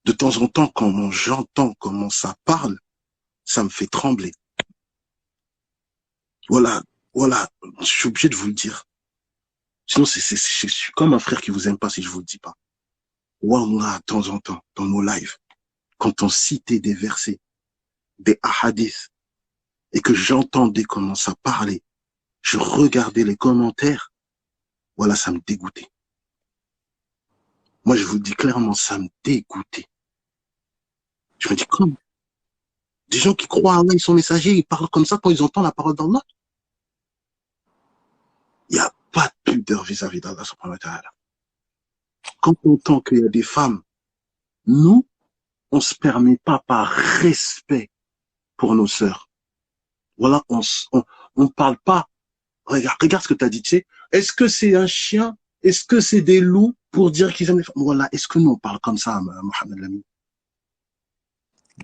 de temps en temps, quand j'entends comment ça parle, ça me fait trembler. Voilà, voilà, je suis obligé de vous le dire. Sinon, je suis comme un frère qui vous aime pas si je vous le dis pas. Wallah, de temps en temps, dans nos lives, quand on citait des versets, des hadiths, et que j'entendais comment ça parlait, je regardais les commentaires, voilà, ça me dégoûtait. Moi, je vous le dis clairement, ça me dégoûtait. Je me dis, comment? Des gens qui croient à Allah, ils sont messagers, ils parlent comme ça quand ils entendent la parole d'Allah. Il n'y a pas de pudeur vis-à-vis d'Allah subhanahu wa ta'ala. Quand on entend qu'il y a des femmes, nous, on se permet pas par respect pour nos sœurs. Voilà, on parle pas. Regarde ce que tu as dit, tu sais. Est-ce que c'est un chien? Est-ce que c'est des loups pour dire qu'ils aiment les femmes? Voilà, est-ce que nous, on parle comme ça, Mohamed Lamy?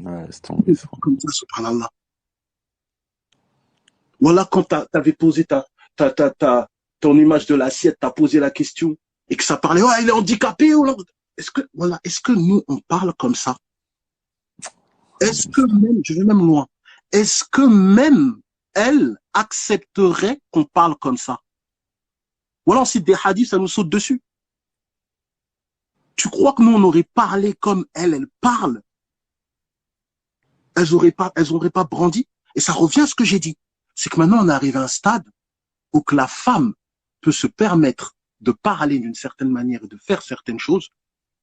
Ouais, c'est tombé, Comme ça, subhanallah. Voilà, quand t'avais posé ton image de l'assiette, t'as posé la question et que ça parlait, ouais, il est handicapé ou est-ce que nous, on parle comme ça? Est-ce que même, je vais même loin, est-ce que même elle accepterait qu'on parle comme ça? Voilà, on cite des hadiths, ça nous saute dessus. Tu crois que nous, on aurait parlé comme elle parle? Elles auraient pas brandi? Et ça revient à ce que j'ai dit. C'est que maintenant, on arrive à un stade où que la femme peut se permettre de parler d'une certaine manière et de faire certaines choses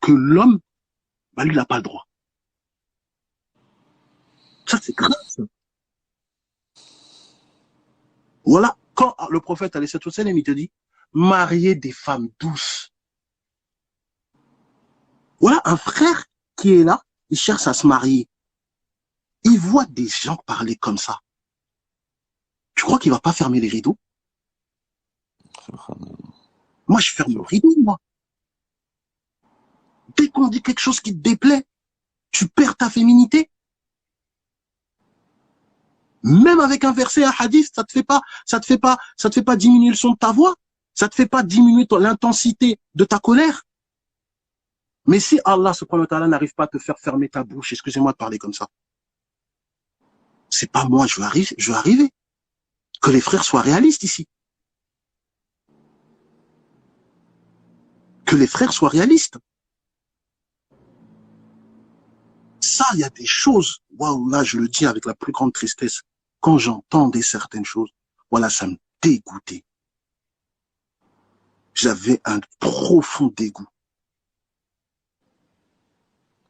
que l'homme, bah, lui, il n'a pas le droit. Ça, c'est grave, ça. Voilà, quand le prophète, alayhi sallam, il te dit, mariez des femmes douces. Voilà, un frère qui est là, il cherche à se marier. Il voit des gens parler comme ça. Tu crois qu'il va pas fermer les rideaux? Moi, je ferme le rideau, moi. Dès qu'on dit quelque chose qui te déplaît, tu perds ta féminité. Même avec un verset, un hadith, ça te fait pas diminuer le son de ta voix. Ça te fait pas diminuer l'intensité de ta colère. Mais si Allah, subhanahu wa ta'ala, n'arrive pas à te faire fermer ta bouche, excusez-moi de parler comme ça. C'est pas moi, je veux arriver. Que les frères soient réalistes ici. Que les frères soient réalistes. ça, il y a des choses, waouh, là, je le dis avec la plus grande tristesse, quand j'entendais certaines choses, voilà, ça me dégoûtait. J'avais un profond dégoût.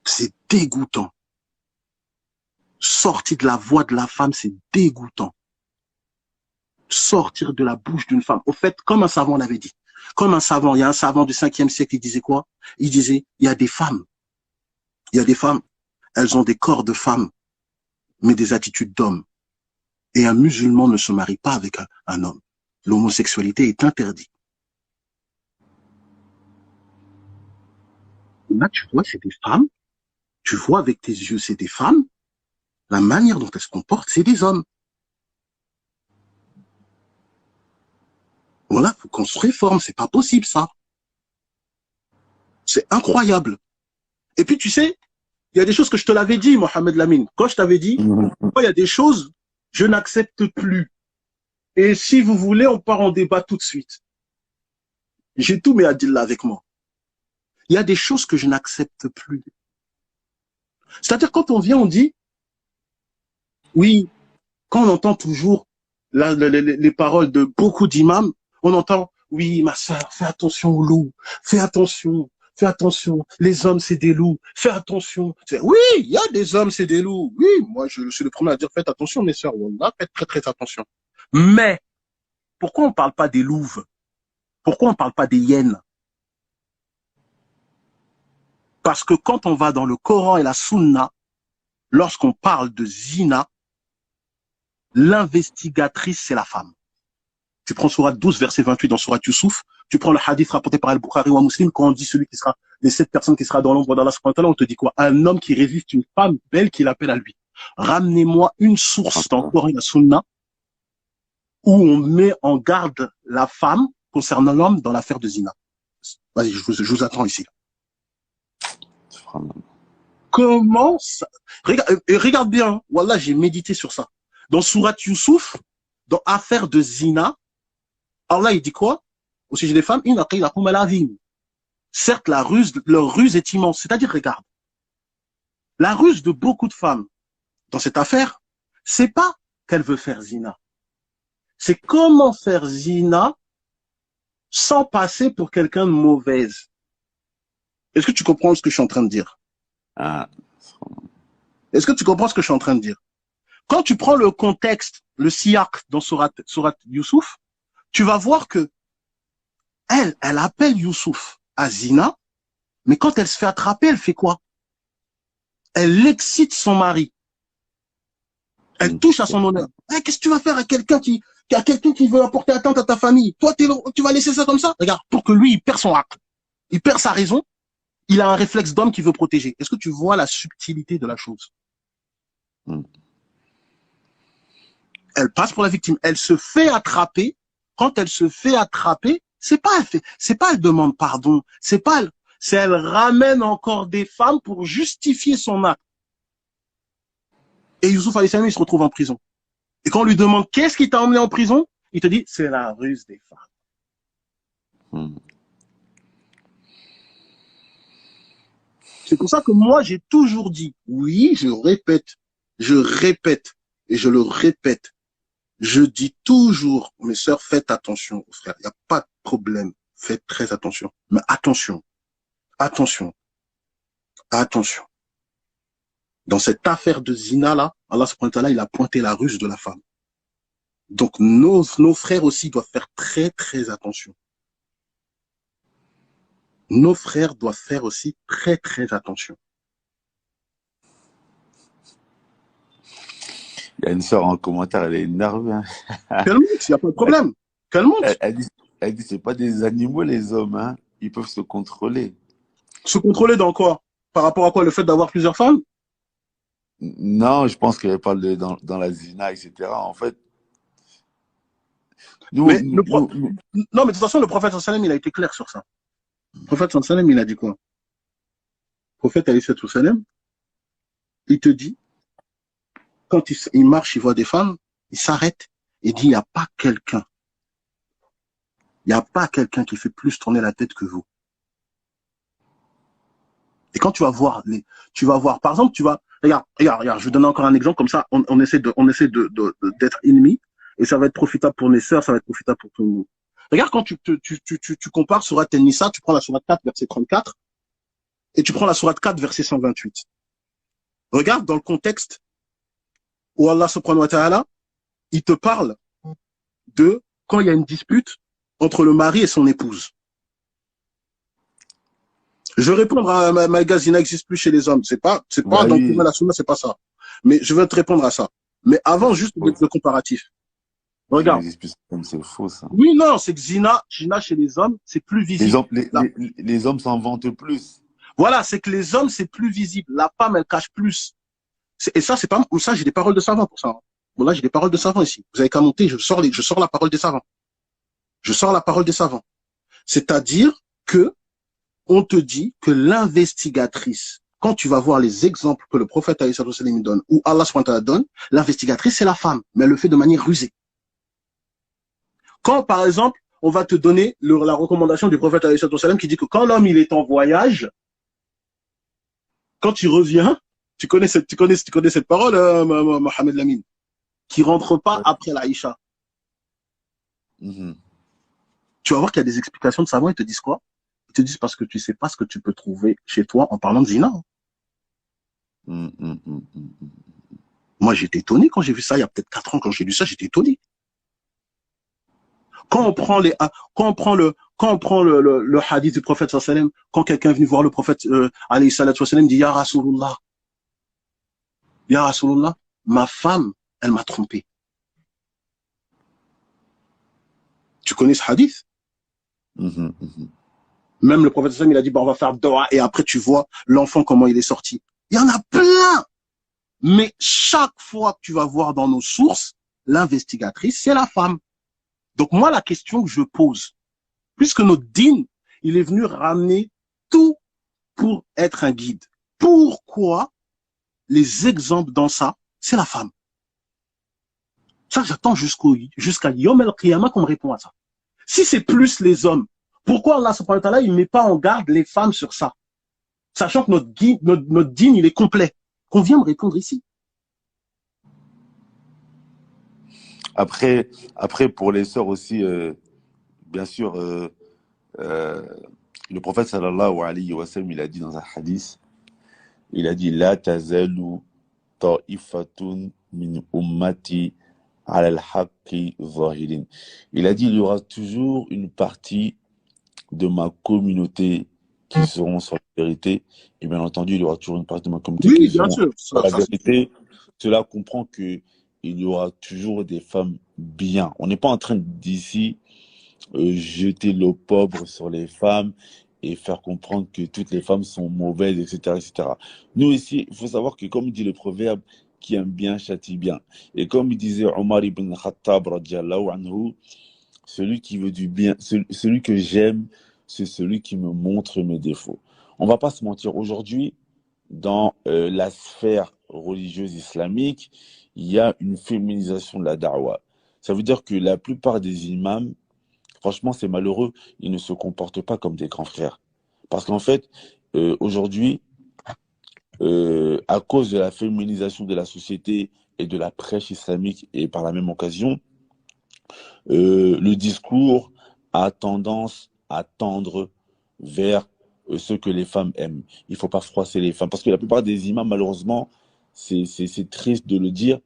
C'est dégoûtant. Sortir de la voix de la femme, c'est dégoûtant. Sortir de la bouche d'une femme. Au fait, comme un savant l'avait dit, comme un savant, il y a un savant du 5e siècle, il disait quoi? Il disait, il y a des femmes, elles ont des corps de femmes, mais des attitudes d'hommes. Et un musulman ne se marie pas avec un homme. L'homosexualité est interdite. Là, tu vois, c'est des femmes, tu vois avec tes yeux, c'est des femmes, la manière dont elles se comportent, c'est des hommes. Voilà, faut qu'on se réforme, c'est pas possible ça. C'est incroyable. Et puis tu sais, il y a des choses que je te l'avais dit, Mohamed Lamine. Quand je t'avais dit, il y a des choses, je n'accepte plus. Et si vous voulez, on part en débat tout de suite. J'ai tous mes adillas avec moi. Il y a des choses que je n'accepte plus. C'est-à-dire quand on vient, on dit, oui, quand on entend toujours les paroles de beaucoup d'imams, on entend, oui, ma sœur, fais attention aux loups, fais attention, les hommes, c'est des loups, fais attention. Oui, il y a des hommes, c'est des loups. Oui, moi, je suis le premier à dire, faites attention, mes sœurs, wallah, faites très, très attention. Mais, pourquoi on ne parle pas des louves? Pourquoi on ne parle pas des hyènes? Parce que quand on va dans le Coran et la Sunna, lorsqu'on parle de zina, l'investigatrice, c'est la femme. Tu prends Sourate 12, verset 28 dans Sourate Youssouf, tu prends le hadith rapporté par Al-Bukhari ou Muslim, quand on dit celui qui sera, les 7 personnes qui sera dans l'ombre d'Allah, on te dit quoi? Un homme qui résiste une femme belle qui l'appelle à lui. Ramenez-moi une source dans le Coran et la Sunna où on met en garde la femme concernant l'homme dans l'affaire de zina. Vas-y, je vous attends ici. Comment ça? Regarde bien, wallah, j'ai médité sur ça. Dans Sourate Youssouf, dans affaire de zina, Allah, il dit quoi? Au sujet des femmes, certes, leur ruse est immense. C'est-à-dire, regarde, la ruse de beaucoup de femmes dans cette affaire, c'est pas qu'elle veut faire zina. C'est comment faire zina sans passer pour quelqu'un de mauvaise. Est-ce que tu comprends ce que je suis en train de dire? Est-ce que tu comprends ce que je suis en train de dire? Quand tu prends le contexte, le siyaq dans Sourate Youssouf, tu vas voir que elle appelle Youssouf à zina, mais quand elle se fait attraper, elle fait quoi? Elle excite son mari. Elle touche à son honneur. Hey, qu'est-ce que tu vas faire à quelqu'un qui veut apporter atteinte à ta famille? Toi, tu vas laisser ça comme ça? Regarde, pour que lui, il perd son acte. Il perd sa raison. Il a un réflexe d'homme qui veut protéger. Est-ce que tu vois la subtilité de la chose? Elle passe pour la victime. Elle se fait attraper. Quand elle se fait attraper, c'est pas elle demande pardon. C'est elle ramène encore des femmes pour justifier son acte. Et Youssouf alayhi salam, il se retrouve en prison. Et quand on lui demande qu'est-ce qui t'a emmené en prison, il te dit c'est la ruse des femmes. C'est pour ça que moi j'ai toujours dit, oui, je répète, et je le répète. Je dis toujours, mes sœurs, faites attention aux frères. Il n'y a pas de problème. Faites très attention. Mais attention. Dans cette affaire de zina là, Allah subhanahu wa ta'ala, il a pointé la ruse de la femme. Donc nos frères aussi doivent faire très très attention. Nos frères doivent faire aussi très très attention. Il y a une sœur en commentaire, elle est énervée. Calme, il n'y a pas de problème. Calme. Elle dit c'est pas des animaux les hommes, hein. Ils peuvent se contrôler. Se contrôler dans quoi? Par rapport à quoi? Le fait d'avoir plusieurs femmes? Non, je pense qu'elle parle dans la zina, etc. En fait, Non, mais de toute façon, le prophète sallam, il a été clair sur ça. Le prophète sallam, il a dit quoi? Le prophète sallam, il te dit, quand il marche, il voit des femmes, il s'arrête et dit, il n'y a pas quelqu'un qui fait plus tourner la tête que vous. Et quand tu vas voir, par exemple, regarde, je vais donner encore un exemple comme ça, on essaie d'être ennemis, et ça va être profitable pour mes sœurs, ça va être profitable pour tout le monde. Regarde quand tu compares Sourate An-Nisa, tu prends la Sourate 4, verset 34, et tu prends la Sourate 4, verset 128. Regarde dans le contexte où Allah subhanahu wa ta'ala, il te parle de quand il y a une dispute entre le mari et son épouse. Je vais répondre à Malgazina n'existe plus chez les hommes. C'est pas Bah dans oui, la sunna, c'est pas ça. Mais je vais te répondre à ça. Mais avant, juste le comparatif. qu'il Regarde. n'existe plus comme c'est faux, ça. Oui, non, c'est que zina chez les hommes, c'est plus Les visible. hommes, les hommes s'en vantent plus. Voilà, c'est que les hommes, c'est plus visible. La femme, elle cache plus. Et ça, c'est pas, ça, j'ai des paroles de savants pour ça. Hein. Bon, là, j'ai des paroles de savants ici. Vous avez qu'à monter, je sors la parole des savants. Je sors la parole des savants. C'est-à-dire que, on te dit que l'investigatrice, quand tu vas voir les exemples que le prophète alayhi sallam donne, ou Allah subhanahu wa ta'ala donne, l'investigatrice, c'est la femme, mais elle le fait de manière rusée. Quand, par exemple, on va te donner la recommandation du prophète alayhi sallam qui dit que quand l'homme, il est en voyage, quand il revient, tu connais cette parole, Mohamed Lamine, qui rentre pas Ouais. après l'Aïcha. Mhm. Tu vas voir qu'il y a des explications de savants, ils te disent quoi? Ils te disent parce que tu sais pas ce que tu peux trouver chez toi en parlant de zina. Mhm, mhm, mhm, mhm. Moi, j'étais étonné quand j'ai vu ça, il y a peut-être 4 ans, quand j'ai lu ça, j'étais étonné. Quand on prend le hadith du prophète sallam, quand quelqu'un est venu voir le prophète alayhi salatu wasallam, dit Ya Rasulullah, ma femme, elle m'a trompé. Tu connais ce hadith? Mhm, mhm. Même le prophète sallam, il a dit bah, on va faire doha et après tu vois l'enfant comment il est sorti. Il y en a plein. Mais chaque fois que tu vas voir dans nos sources, l'investigatrice, c'est la femme. Donc moi, la question que je pose, puisque notre dîne, il est venu ramener tout pour être un guide. Pourquoi les exemples dans ça, c'est la femme? Ça, j'attends jusqu'à Yom El Qiyamah qu'on me répond à ça. Si c'est plus les hommes, pourquoi Allah subhanahu wa ta'ala, il met pas en garde les femmes sur ça? Sachant que notre dîne, il est complet. Qu'on vient me répondre ici. Après, pour les sœurs aussi, bien sûr, euh, le prophète sallallahu alayhi wa sallam, il a dit dans un hadith, il a dit La tazalu ta'ifatun min ummati ala al-haqqi zahirin. Il a dit il y aura toujours une partie de ma communauté qui seront sur la vérité, et bien entendu, il y aura toujours une partie de ma communauté Oui, qui bien seront sûr. sur la vérité. Cela comprend que il y aura toujours des femmes bien. On n'est pas en train d'ici jeter l'opprobre sur les femmes et faire comprendre que toutes les femmes sont mauvaises, etc., etc. Nous ici, il faut savoir que comme dit le proverbe, qui aime bien châtie bien. Et comme il disait Omar ibn Khattab, radiallahu anhu, celui qui veut du bien, celui que j'aime, c'est celui qui me montre mes défauts. On va pas se mentir, aujourd'hui, dans la sphère religieuse islamique, il y a une féminisation de la da'wa. Ça veut dire que la plupart des imams, franchement, c'est malheureux, ils ne se comportent pas comme des grands frères. Parce qu'en fait, aujourd'hui, à cause de la féminisation de la société et de la prêche islamique, et par la même occasion, le discours a tendance à tendre vers ce que les femmes aiment. Il ne faut pas froisser les femmes. Parce que la plupart des imams, malheureusement, c'est triste de le dire,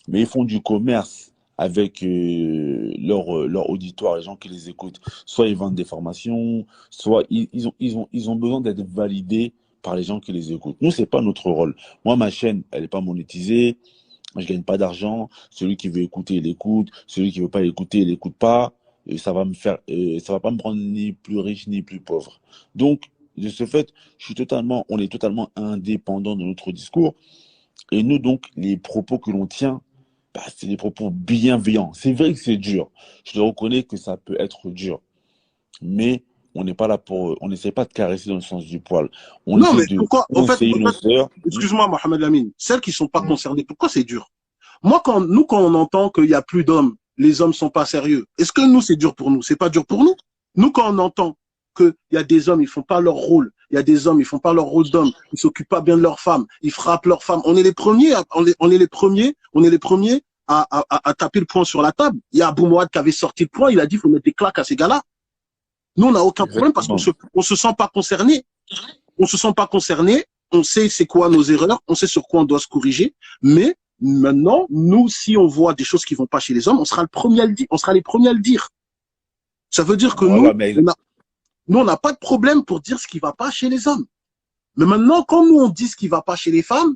mais ils font du commerce avec leur auditoire, les gens qui les écoutent. Soit ils vendent des formations, soit ils ont besoin d'être validés par les gens qui les écoutent. Nous, c'est pas notre rôle. Moi, ma chaîne, elle n'est pas monétisée. Je gagne pas d'argent. Celui qui veut écouter, il écoute. Celui qui veut pas écouter, il écoute pas. Et ça va pas me rendre ni plus riche ni plus pauvre. Donc, de ce fait, on est totalement indépendant de notre discours. Et nous, donc, les propos que l'on tient, bah, c'est des propos bienveillants. C'est vrai que c'est dur. Je le reconnais que ça peut être dur. Mais on n'est pas là on n'essaie pas de caresser dans le sens du poil. On Non, essaie mais de pourquoi, conseiller nos sœurs. excuse-moi, Mohamed Lamine, celles qui sont pas concernées, pourquoi c'est dur? Moi, quand on entend qu'il y a plus d'hommes, les hommes sont pas sérieux, est-ce que nous, c'est dur pour nous? C'est pas dur pour nous? Nous, quand on entend qu'il y a des hommes, ils font pas leur rôle, il y a des hommes, ils font pas leur rôle d'homme, ils s'occupent pas bien de leurs femmes, ils frappent leurs femmes. On est les premiers, à taper le poing sur la table. Il y a Abou Mouad qui avait sorti le poing, il a dit, il faut mettre des claques à ces gars-là. Nous, on n'a aucun problème parce qu'on se sent pas concerné. On se sent pas concerné. On sait c'est quoi nos erreurs. On sait sur quoi on doit se corriger. Mais maintenant, nous, si on voit des choses qui vont pas chez les hommes, on sera le premier à le dire. On sera les premiers à le dire. Ça veut dire que nous, on n'a pas de problème pour dire ce qui va pas chez les hommes. Mais maintenant, quand nous, on dit ce qui va pas chez les femmes,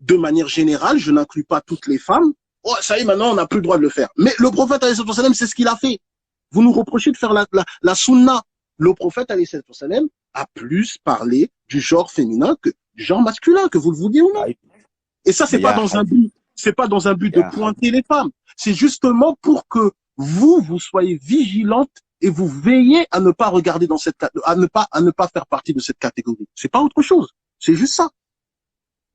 de manière générale, je n'inclus pas toutes les femmes. Oh, ça y est, maintenant, on n'a plus le droit de le faire. Mais le prophète, c'est ce qu'il a fait. Vous nous reprochez de faire la sunna. Le prophète, a plus parlé du genre féminin que du genre masculin, que vous le vouliez ou non. Et ça, c'est pas dans un but de pointer les femmes. C'est justement pour que vous soyez vigilantes et vous veillez à ne pas regarder dans à ne pas faire partie de cette catégorie. C'est pas autre chose. C'est juste ça.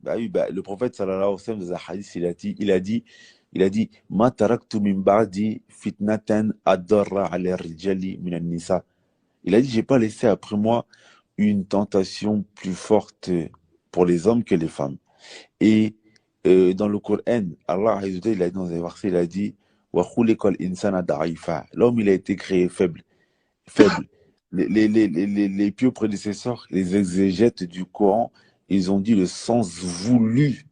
Bah oui, le prophète sallallahu alayhi wa sallam dans un hadith, il a dit, ma taraktu min ba'di fitnatan adarra ala rijali min an-nisa. Il a dit, j'ai pas laissé après moi une tentation plus forte pour les hommes que les femmes. Et dans le Coran, Allah il a dit dans un verset, il a dit, wa khuliqal insana da'ifa. L'homme, il a été créé faible. Les pieux prédécesseurs, les exégètes du Coran, ils ont dit le sens voulu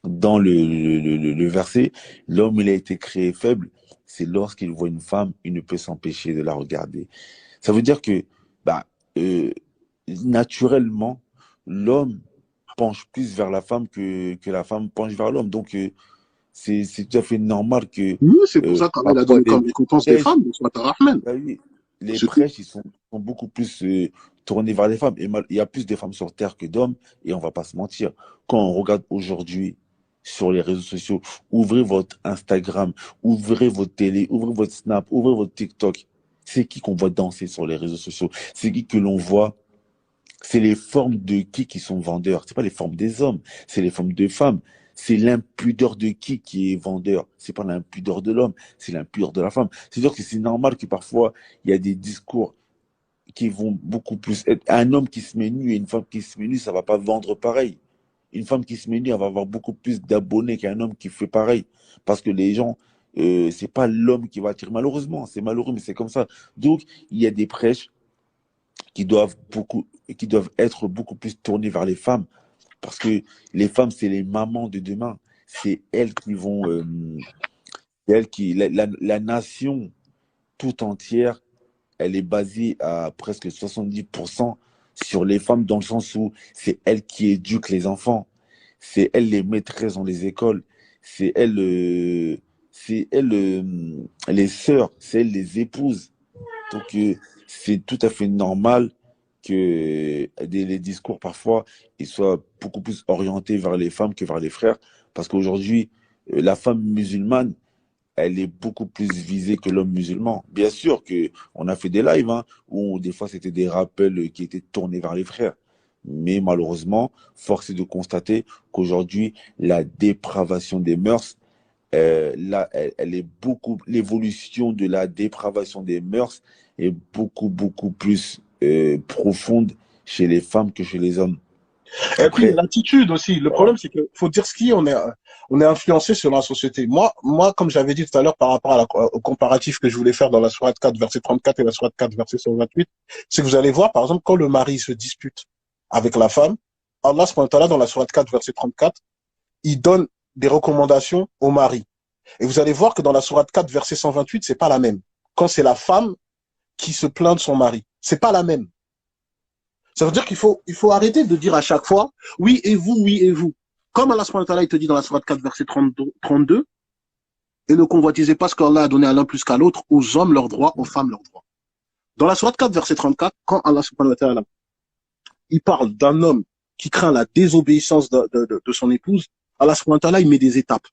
dans le verset. L'homme, il a été créé faible. C'est lorsqu'il voit une femme, il ne peut s'empêcher de la regarder. Ça veut dire que, naturellement, l'homme penche plus vers la femme que la femme penche vers l'homme. Donc, c'est tout à fait normal que... Oui, c'est pour ça qu'Allah a donné comme récompense des femmes, oui, les prêches, ils sont beaucoup plus tournés vers les femmes. Et il y a plus de femmes sur Terre que d'hommes, et on va pas se mentir. Quand on regarde aujourd'hui sur les réseaux sociaux, ouvrez votre Instagram, ouvrez votre télé, ouvrez votre Snap, ouvrez votre TikTok. C'est qui qu'on voit danser sur les réseaux sociaux? C'est qui que l'on voit? C'est les formes de qui sont vendeurs. C'est pas les formes des hommes, c'est les formes de femmes. C'est l'impudeur de qui est vendeur. C'est pas l'impudeur de l'homme, c'est l'impudeur de la femme. C'est-à-dire que c'est normal que parfois, il y a des discours qui vont beaucoup plus être... Un homme qui se met nu et une femme qui se met nue, ça va pas vendre pareil. Une femme qui se met nue, elle va avoir beaucoup plus d'abonnés qu'un homme qui fait pareil. Parce que les gens, c'est pas l'homme qui va attirer. Malheureusement, c'est malheureux, mais c'est comme ça. Donc, il y a des prêches qui doivent être beaucoup plus tournés vers les femmes. Parce que les femmes, c'est les mamans de demain. C'est elles qui vont... la nation tout entière, elle est basée à presque 70% sur les femmes, dans le sens où c'est elles qui éduquent les enfants. C'est elles les maîtresses dans les écoles. C'est elles, les sœurs. C'est elles les épouses. Donc, c'est tout à fait normal que les discours, parfois, ils soient beaucoup plus orientés vers les femmes que vers les frères. Parce qu'aujourd'hui, la femme musulmane, elle est beaucoup plus visée que l'homme musulman. Bien sûr qu'on a fait des lives où des fois, c'était des rappels qui étaient tournés vers les frères. Mais malheureusement, force est de constater qu'aujourd'hui, la dépravation des mœurs, elle est l'évolution de la dépravation des mœurs est beaucoup plus profonde chez les femmes que chez les hommes. Et puis l'attitude aussi. Le problème, c'est qu'il faut dire ce qui est, on est influencé sur la société. Moi, comme j'avais dit tout à l'heure par rapport au comparatif que je voulais faire dans la sourate 4, verset 34 et la sourate 4, verset 128, c'est que vous allez voir, par exemple, quand le mari se dispute avec la femme, Allah, dans la sourate 4, verset 34, il donne des recommandations au mari. Et vous allez voir que dans la sourate 4, verset 128, c'est pas la même. Quand c'est la femme qui se plaint de son mari, c'est pas la même. Ça veut dire qu'il faut arrêter de dire à chaque fois, oui et vous, oui et vous. Comme Allah subhanahu wa ta'ala, il te dit dans la sourate 4, verset 32, et ne convoitisez pas ce qu'Allah a donné à l'un plus qu'à l'autre, aux hommes leurs droits, aux femmes leurs droits. Dans la sourate 4, verset 34, quand Allah subhanahu wa ta'ala, il parle d'un homme qui craint la désobéissance de son épouse, Allah subhanahu wa ta'ala, il met des étapes.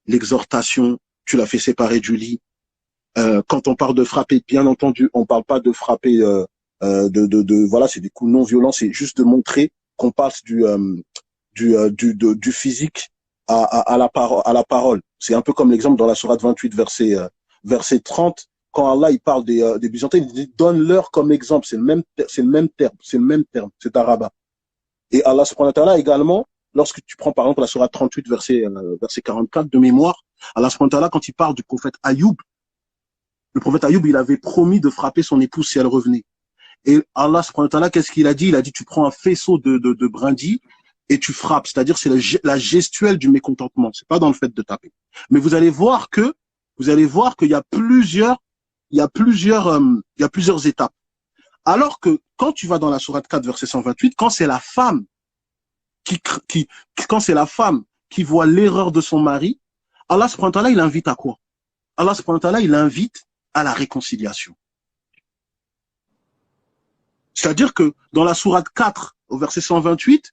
L'exhortation, tu l'as fait séparer du lit. Quand on parle de frapper, bien entendu, on parle pas de frapper, voilà, c'est des coups non violents, c'est juste de montrer qu'on passe du physique à la parole. C'est un peu comme l'exemple dans la sourate 28, verset 30, quand Allah il parle des Byzantins, il dit donne-leur comme exemple. C'est le même terme, c'est arabe. Et Allah subhanahu wa ta'ala également, lorsque tu prends par exemple la sourate 38, verset 44 de mémoire, Allah subhanahu wa ta'ala, quand il parle du prophète Ayoub, le prophète Ayoub, il avait promis de frapper son épouse si elle revenait. Et Allah subhanahu wa ta'ala, qu'est-ce qu'il a dit? Il a dit, tu prends un faisceau de brindilles et tu frappes. C'est-à-dire, c'est la gestuelle du mécontentement. C'est pas dans le fait de taper. Mais vous allez voir qu'il y a plusieurs étapes. Alors que quand tu vas dans la sourate 4, verset 128, quand c'est la femme qui voit l'erreur de son mari, Allah subhanahu wa ta'ala, il invite à quoi? Allah subhanahu wa ta'ala, il invite à la réconciliation. C'est-à-dire que dans la sourate 4, au verset 128,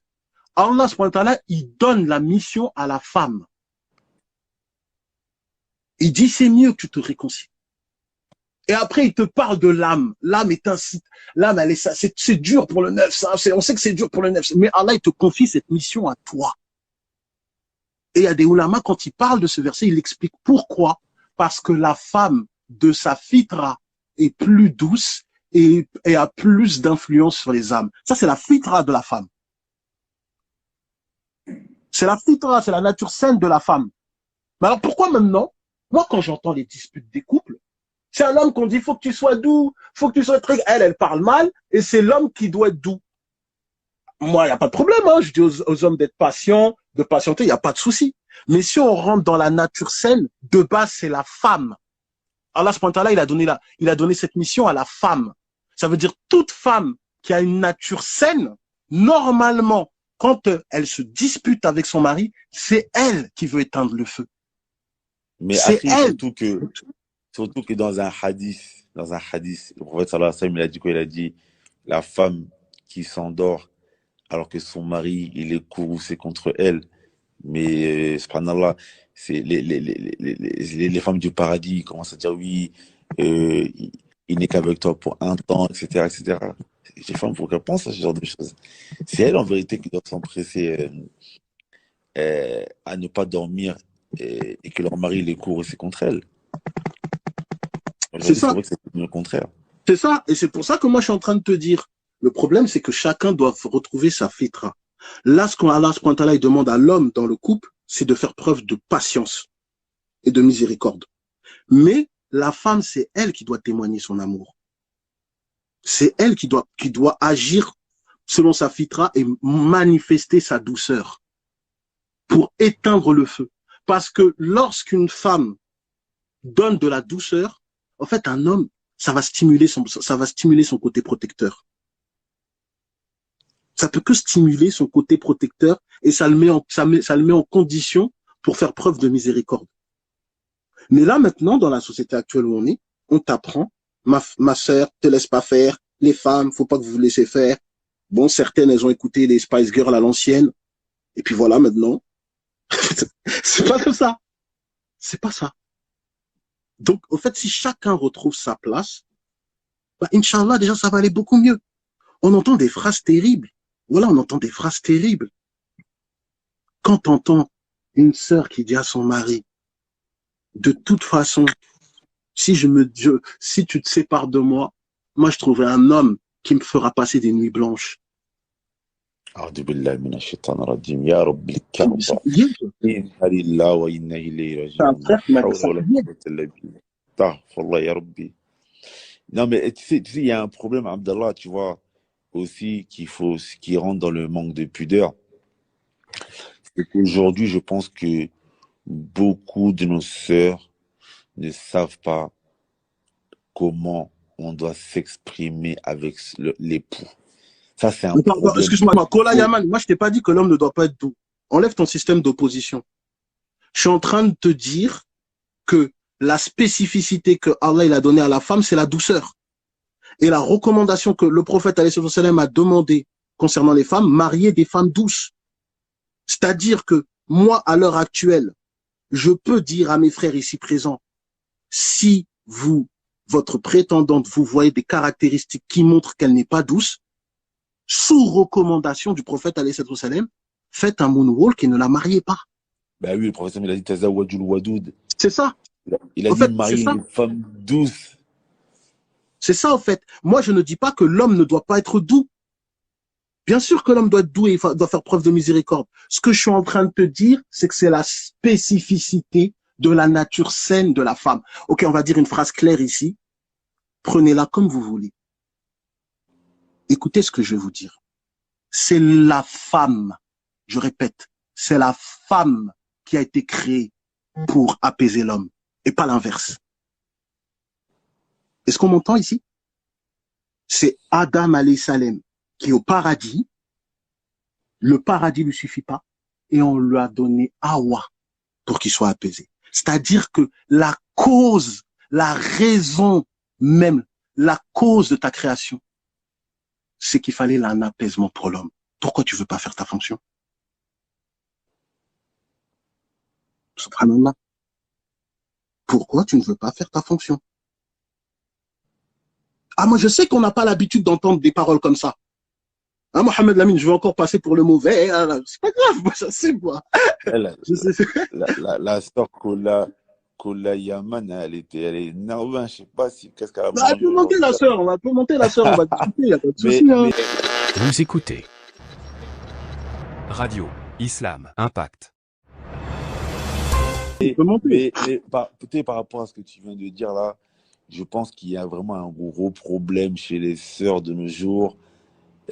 Allah subhanahu wa ta'ala, il donne la mission à la femme. Il dit, c'est mieux que tu te réconcilies. Et après, il te parle de l'âme. L'âme est un site. L'âme, c'est dur pour le neuf. On sait que c'est dur pour le neuf. Mais Allah, il te confie cette mission à toi. Et il y a des ulama, quand il parle de ce verset, il explique pourquoi. Parce que la femme de sa fitra est plus douce et a plus d'influence sur les âmes. Ça, c'est la fitra de la femme. C'est la fitra, c'est la nature saine de la femme. Mais alors, pourquoi maintenant, moi, quand j'entends les disputes des couples, c'est un homme qu'on dit, faut que tu sois doux, faut que tu sois très... Elle parle mal, et c'est l'homme qui doit être doux. Moi, il n'y a pas de problème, hein. Je dis aux hommes d'être patients, de patienter, il n'y a pas de souci. Mais si on rentre dans la nature saine, de base, c'est la femme. Allah subhanahu wa ta'ala, il a donné cette mission à la femme. Ça veut dire toute femme qui a une nature saine, normalement, quand elle se dispute avec son mari, c'est elle qui veut éteindre le feu. Mais c'est elle. Surtout que dans un hadith, le prophète sallallahu alayhi wa sallam, il a dit quoi? Il a dit, la femme qui s'endort alors que son mari, il est courroucé contre elle. Mais, subhanallah, c'est les femmes du paradis, ils commencent à dire oui, il n'est qu'avec toi pour un temps, etc., etc. Les femmes, faut qu'elles pensent à ce genre de choses. C'est elles, en vérité, qui doivent s'empresser à ne pas dormir et que leur mari les courroucé contre elles. C'est ça. C'est vrai que c'est le contraire. C'est ça. Et c'est pour ça que moi, je suis en train de te dire, le problème, c'est que chacun doit retrouver sa fitra. Là, ce qu'Allah subhanahu wa ta'ala demande à l'homme dans le couple, c'est de faire preuve de patience et de miséricorde. Mais la femme, c'est elle qui doit témoigner son amour. C'est elle qui doit agir selon sa fitra et manifester sa douceur pour éteindre le feu. Parce que lorsqu'une femme donne de la douceur, en fait, un homme, ça va stimuler son côté protecteur. Ça peut que stimuler son côté protecteur et ça le met en condition pour faire preuve de miséricorde. Mais là, maintenant, dans la société actuelle où on est, on t'apprend, ma sœur, te laisse pas faire, les femmes, faut pas que vous vous laissez faire. Bon, certaines, elles ont écouté les Spice Girls à l'ancienne. Et puis voilà, maintenant. C'est pas comme ça. C'est pas ça. Donc, au fait, si chacun retrouve sa place, bah, Inch'Allah, déjà, ça va aller beaucoup mieux. On entend des phrases terribles. Voilà, on entend des phrases terribles. Quand t'entends une sœur qui dit à son mari, de toute façon, si tu te sépares de moi, moi, je trouverai un homme qui me fera passer des nuits blanches. أعوذ بالله من الشيطان الرجيم يا رب الكعبة إنا لله وإنا إليه راجعون لا حول ولا قوة إلا بالله استغفر الله يا ربي. Non mais tu sais, il y a un problème, Abdallah, tu vois, aussi qui rentre dans le manque de pudeur. C'est qu'aujourd'hui, je pense que beaucoup de nos sœurs ne savent pas comment on doit s'exprimer avec l'époux. Ça, c'est un problème. Excuse-moi, Kola Yaman, moi je t'ai pas dit que l'homme ne doit pas être doux. Enlève ton système d'opposition. Je suis en train de te dire que la spécificité que Allah il a donnée à la femme, c'est la douceur. Et la recommandation que le prophète alayhi salam a demandé concernant les femmes, marier des femmes douces. C'est-à-dire que moi, à l'heure actuelle, je peux dire à mes frères ici présents, si votre prétendante, vous voyez des caractéristiques qui montrent qu'elle n'est pas douce, sous recommandation du prophète alayhi salam, faites un moonwalk et ne la mariez pas. Ben oui, le prophète il a dit Tazawwajul Wadoud. C'est ça. Il a dit marier une femme douce. C'est ça, en fait. Moi, je ne dis pas que l'homme ne doit pas être doux. Bien sûr que l'homme doit être doux et doit faire preuve de miséricorde. Ce que je suis en train de te dire, c'est que c'est la spécificité de la nature saine de la femme. Ok, on va dire une phrase claire ici. Prenez-la comme vous voulez. Écoutez ce que je vais vous dire. C'est la femme, je répète, c'est la femme qui a été créée pour apaiser l'homme et pas l'inverse. Est-ce qu'on m'entend ici? C'est Adam alayhi salam qui est au paradis. Le paradis lui suffit pas et on lui a donné Hawa pour qu'il soit apaisé. C'est-à-dire que la cause, la raison même, la cause de ta création, c'est qu'il fallait un apaisement pour l'homme. Pourquoi tu veux pas faire ta fonction? Subhanallah. Pourquoi tu ne veux pas faire ta fonction? Ah, moi, je sais qu'on n'a pas l'habitude d'entendre des paroles comme ça. Hein, Mohamed Lamine, je vais encore passer pour le mauvais. C'est pas grave, moi, ça c'est moi. La, Je sais. la sœur Kola Yaman, elle est énervée. Je sais pas si qu'est-ce qu'elle a Bah, elle mangé peut monter la aujourd'hui. sœur, on va monter la sœur, on va discuter, il n'y a pas de souci. Hein. Vous écoutez Radio Islam Impact. On peut monter. Peut-être par rapport à ce que tu viens de dire là, je pense qu'il y a vraiment un gros problème chez les sœurs de nos jours.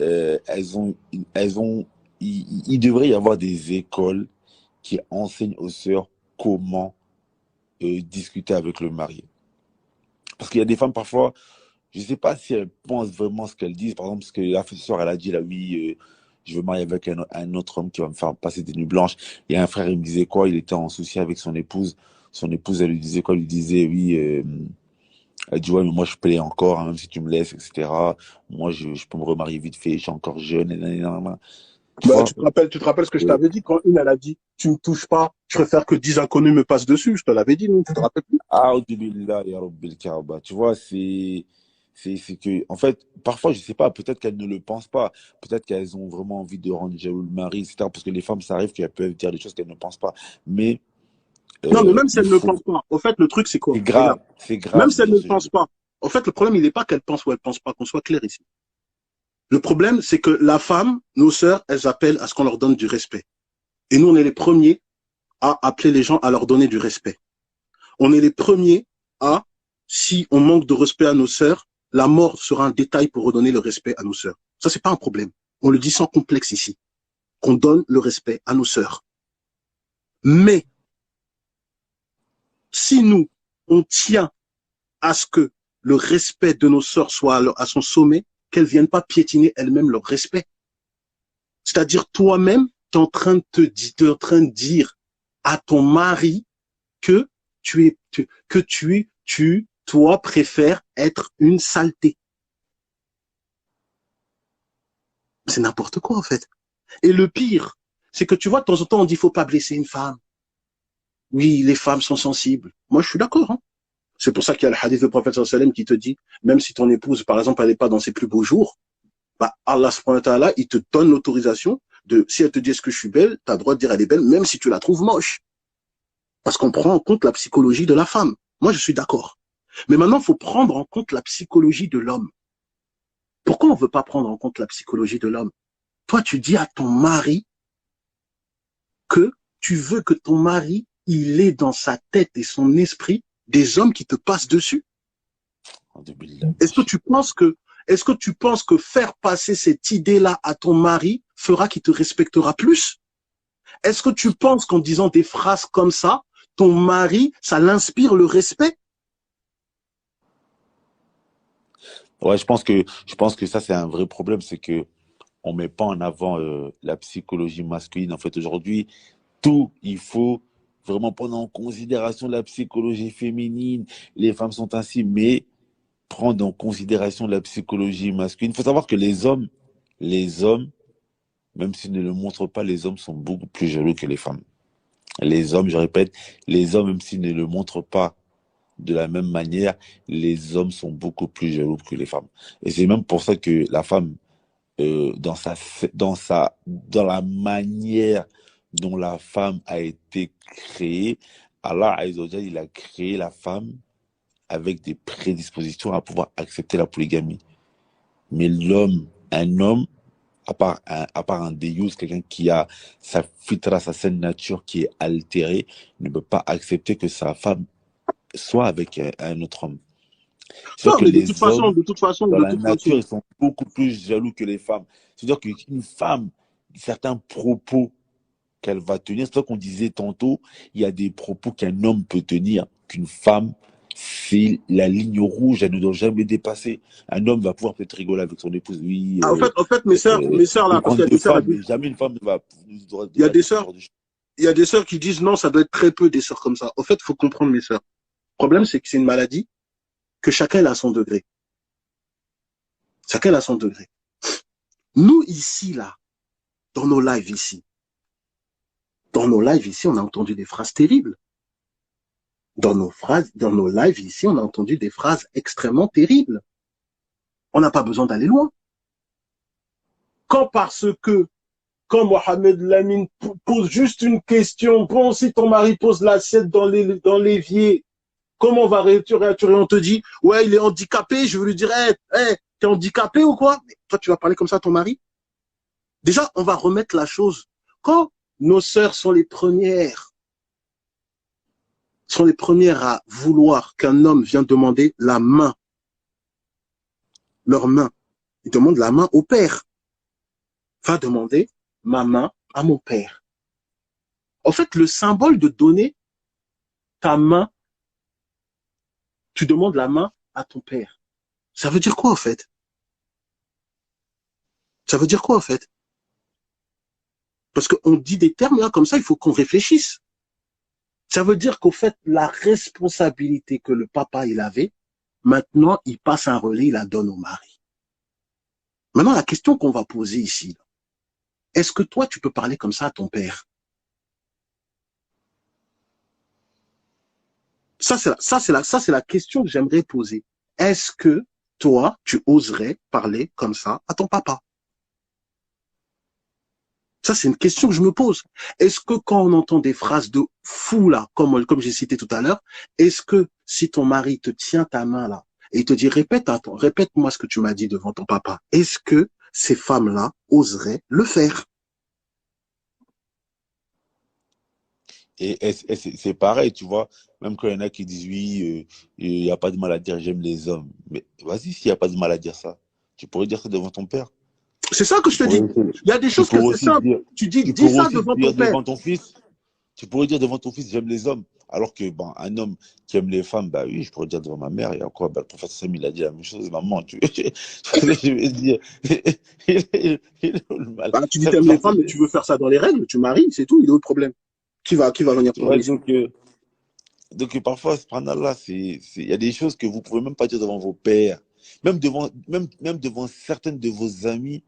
Il devrait y avoir des écoles qui enseignent aux sœurs comment discuter avec le mari. Parce qu'il y a des femmes parfois, je ne sais pas si elles pensent vraiment ce qu'elles disent. Par exemple, parce que la sœur, elle a dit là, oui, je veux marier avec un autre homme qui va me faire passer des nuits blanches. Et un frère, il me disait quoi? Il était en souci avec son épouse. Son épouse, elle lui disait quoi? Elle lui disait, oui, elle dit, ouais, mais moi, je plais encore, hein, même si tu me laisses, etc. Moi, je peux me remarier vite fait, je suis encore jeune. Tu Bah, vois? tu te rappelles ce que je Euh, t'avais dit quand une, elle a dit, tu me touches pas, je préfère que 10 inconnus me passent dessus. Je te l'avais dit, non? Tu te rappelles plus? Aoudubillah, ya Rabbil Kaaba. Tu vois, c'est que, en fait, parfois, je sais pas, peut-être qu'elles ne le pensent pas. Peut-être qu'elles ont vraiment envie de rendre jaloux le mari, etc. Parce que les femmes, ça arrive qu'elles peuvent dire des choses qu'elles ne pensent pas. Mais, Non, mais même si il elle ne faut, pense pas, au fait, le truc, c'est quoi? Regarde. c'est Même grave si de elle dire ne ce genre pense de pas. En fait, le problème, il n'est pas qu'elle pense ou elle pense pas, qu'on soit clair ici. Le problème, c'est que la femme, nos sœurs, elles appellent à ce qu'on leur donne du respect. Et nous, on est les premiers à appeler les gens à leur donner du respect. On est les premiers à, si on manque de respect à nos sœurs, la mort sera un détail pour redonner le respect à nos sœurs. Ça, c'est pas un problème. On le dit sans complexe ici. Qu'on donne le respect à nos sœurs. Mais, si nous, on tient à ce que le respect de nos sœurs soit à son sommet, qu'elles ne viennent pas piétiner elles-mêmes leur respect. C'est-à-dire, toi-même, tu es en train de dire à ton mari que toi, préfères être une saleté. C'est n'importe quoi, en fait. Et le pire, c'est que tu vois, de temps en temps, on dit, faut pas blesser une femme. Oui, les femmes sont sensibles. Moi, je suis d'accord, hein. C'est pour ça qu'il y a le hadith du prophète sallallahu alayhi wa sallam qui te dit, même si ton épouse, par exemple, elle n'est pas dans ses plus beaux jours, bah, Allah subhanahu wa ta'ala, il te donne l'autorisation de, si elle te dit est-ce que je suis belle, tu as le droit de dire elle est belle, même si tu la trouves moche. Parce qu'on prend en compte la psychologie de la femme. Moi, je suis d'accord. Mais maintenant, il faut prendre en compte la psychologie de l'homme. Pourquoi on ne veut pas prendre en compte la psychologie de l'homme? Toi, tu dis à ton mari que tu veux que ton mari, il ait dans sa tête et son esprit des hommes qui te passent dessus. Aoudubillah. Est-ce que tu penses que faire passer cette idée-là à ton mari fera qu'il te respectera plus? Est-ce que tu penses qu'en disant des phrases comme ça, ton mari, ça l'inspire le respect? Ouais, je pense que ça, c'est un vrai problème, c'est que on met pas en avant la psychologie masculine. En fait, aujourd'hui, il faut vraiment prendre en considération la psychologie féminine. Les femmes sont ainsi, mais prendre en considération la psychologie masculine. Il faut savoir que les hommes, même s'ils ne le montrent pas, les hommes sont beaucoup plus jaloux que les femmes. Les hommes, je répète, les hommes, même s'ils ne le montrent pas de la même manière, les hommes sont beaucoup plus jaloux que les femmes. Et c'est même pour ça que la femme, dans la manière dont la femme a été créée, Allah Azzawajal, il a créé la femme avec des prédispositions à pouvoir accepter la polygamie. Mais un homme, à part un déyous, quelqu'un qui a sa fitra, sa saine nature qui est altérée, ne peut pas accepter que sa femme soit avec un autre homme. C'est sûr Non, que mais les hommes, de toute façon, dans de la toute nature, façon. ils sont beaucoup plus jaloux que les femmes. C'est-à-dire qu'une femme, certains propos qu'elle va tenir, c'est ça qu'on disait tantôt, il y a des propos qu'un homme peut tenir, qu'une femme, c'est la ligne rouge, elle ne doit jamais dépasser. Un homme va pouvoir peut-être rigoler avec son épouse, oui, Ah, en fait, mes sœurs le là, parce qu'il compte y a de des sœurs, femme, mais jamais une femme ne va il y a devra des dire ce sœurs, genre de choses. il y a des sœurs qui disent non, ça doit être très peu des sœurs comme ça. En fait, il faut comprendre mes sœurs. Le problème, c'est que c'est une maladie que chacun a son degré. Chacun a son degré. Nous, ici, là, dans nos lives ici, on a entendu des phrases terribles. Dans nos lives ici, on a entendu des phrases extrêmement terribles. On n'a pas besoin d'aller loin. Quand Mohamed Lamine pose juste une question, bon, si ton mari pose l'assiette dans l'évier, comment on va réussir? On te dit, ouais, il est handicapé. Je veux lui dire, t'es handicapé ou quoi? Mais toi, tu vas parler comme ça à ton mari? Déjà, on va remettre la chose. Quand nos sœurs sont les premières à vouloir qu'un homme vienne demander la main, leur main, ils demandent la main au père. Va demander ma main à mon père. En fait, le symbole de donner ta main, tu demandes la main à ton père. Ça veut dire quoi, en fait? Ça veut dire quoi, en fait? Parce qu'on dit des termes là comme ça, il faut qu'on réfléchisse. Ça veut dire qu'au fait, la responsabilité que le papa il avait, maintenant, il passe un relais, il la donne au mari. Maintenant, la question qu'on va poser ici, est-ce que toi, tu peux parler comme ça à ton père? Ça, c'est la question que j'aimerais poser. Est-ce que toi, tu oserais parler comme ça à ton papa? Ça, c'est une question que je me pose. Est-ce que quand on entend des phrases de fou, là, comme j'ai cité tout à l'heure, est-ce que si ton mari te tient ta main, là, et il te dit, répète-moi ce que tu m'as dit devant ton papa, est-ce que ces femmes-là oseraient le faire? Et c'est pareil, tu vois, même quand il y en a qui disent oui, il n'y a pas de mal à dire j'aime les hommes. Mais vas-y, s'il n'y a pas de mal à dire ça, tu pourrais dire ça devant ton père. C'est ça que Tu je te pourrais, dis. Il y a des tu choses que pourrais c'est aussi simple. dire, Tu dis, tu dis pourrais ça aussi devant ton dire père. devant ton fils, tu pourrais dire devant ton fils j'aime les hommes. Alors que bon, un homme qui aime les femmes, bah oui, je pourrais dire devant ma mère, il y a quoi? Bah, le professeur Sam, il a dit la même chose, maman, je vais dire, il est où le mal. Bah, tu dis t'aimes les femmes, mais tu veux faire ça dans les règles, tu maries, c'est tout, il est où le problème? Qui va venir Tu vois, parler ici? donc parfois, subhanallah, il y a des choses que vous pouvez même pas dire devant vos pères, même devant certaines de vos amies,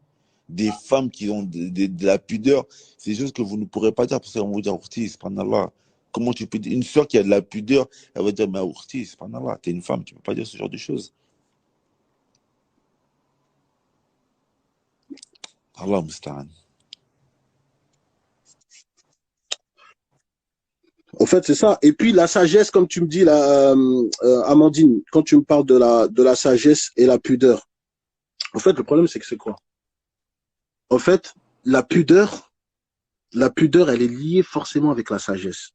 des femmes qui ont de la pudeur, c'est des choses que vous ne pourrez pas dire parce qu'elles vont vous dire, Ourti, subhanallah, comment tu peux dire, une soeur qui a de la pudeur, elle va dire, mais Ourti, subhanallah, t'es une femme, tu peux pas dire ce genre de choses. Allah musta'an. En fait, c'est ça. Et puis la sagesse, comme tu me dis là, Amandine, quand tu me parles de la sagesse et la pudeur. En fait, le problème, c'est que c'est quoi? En fait, la pudeur, elle est liée forcément avec la sagesse.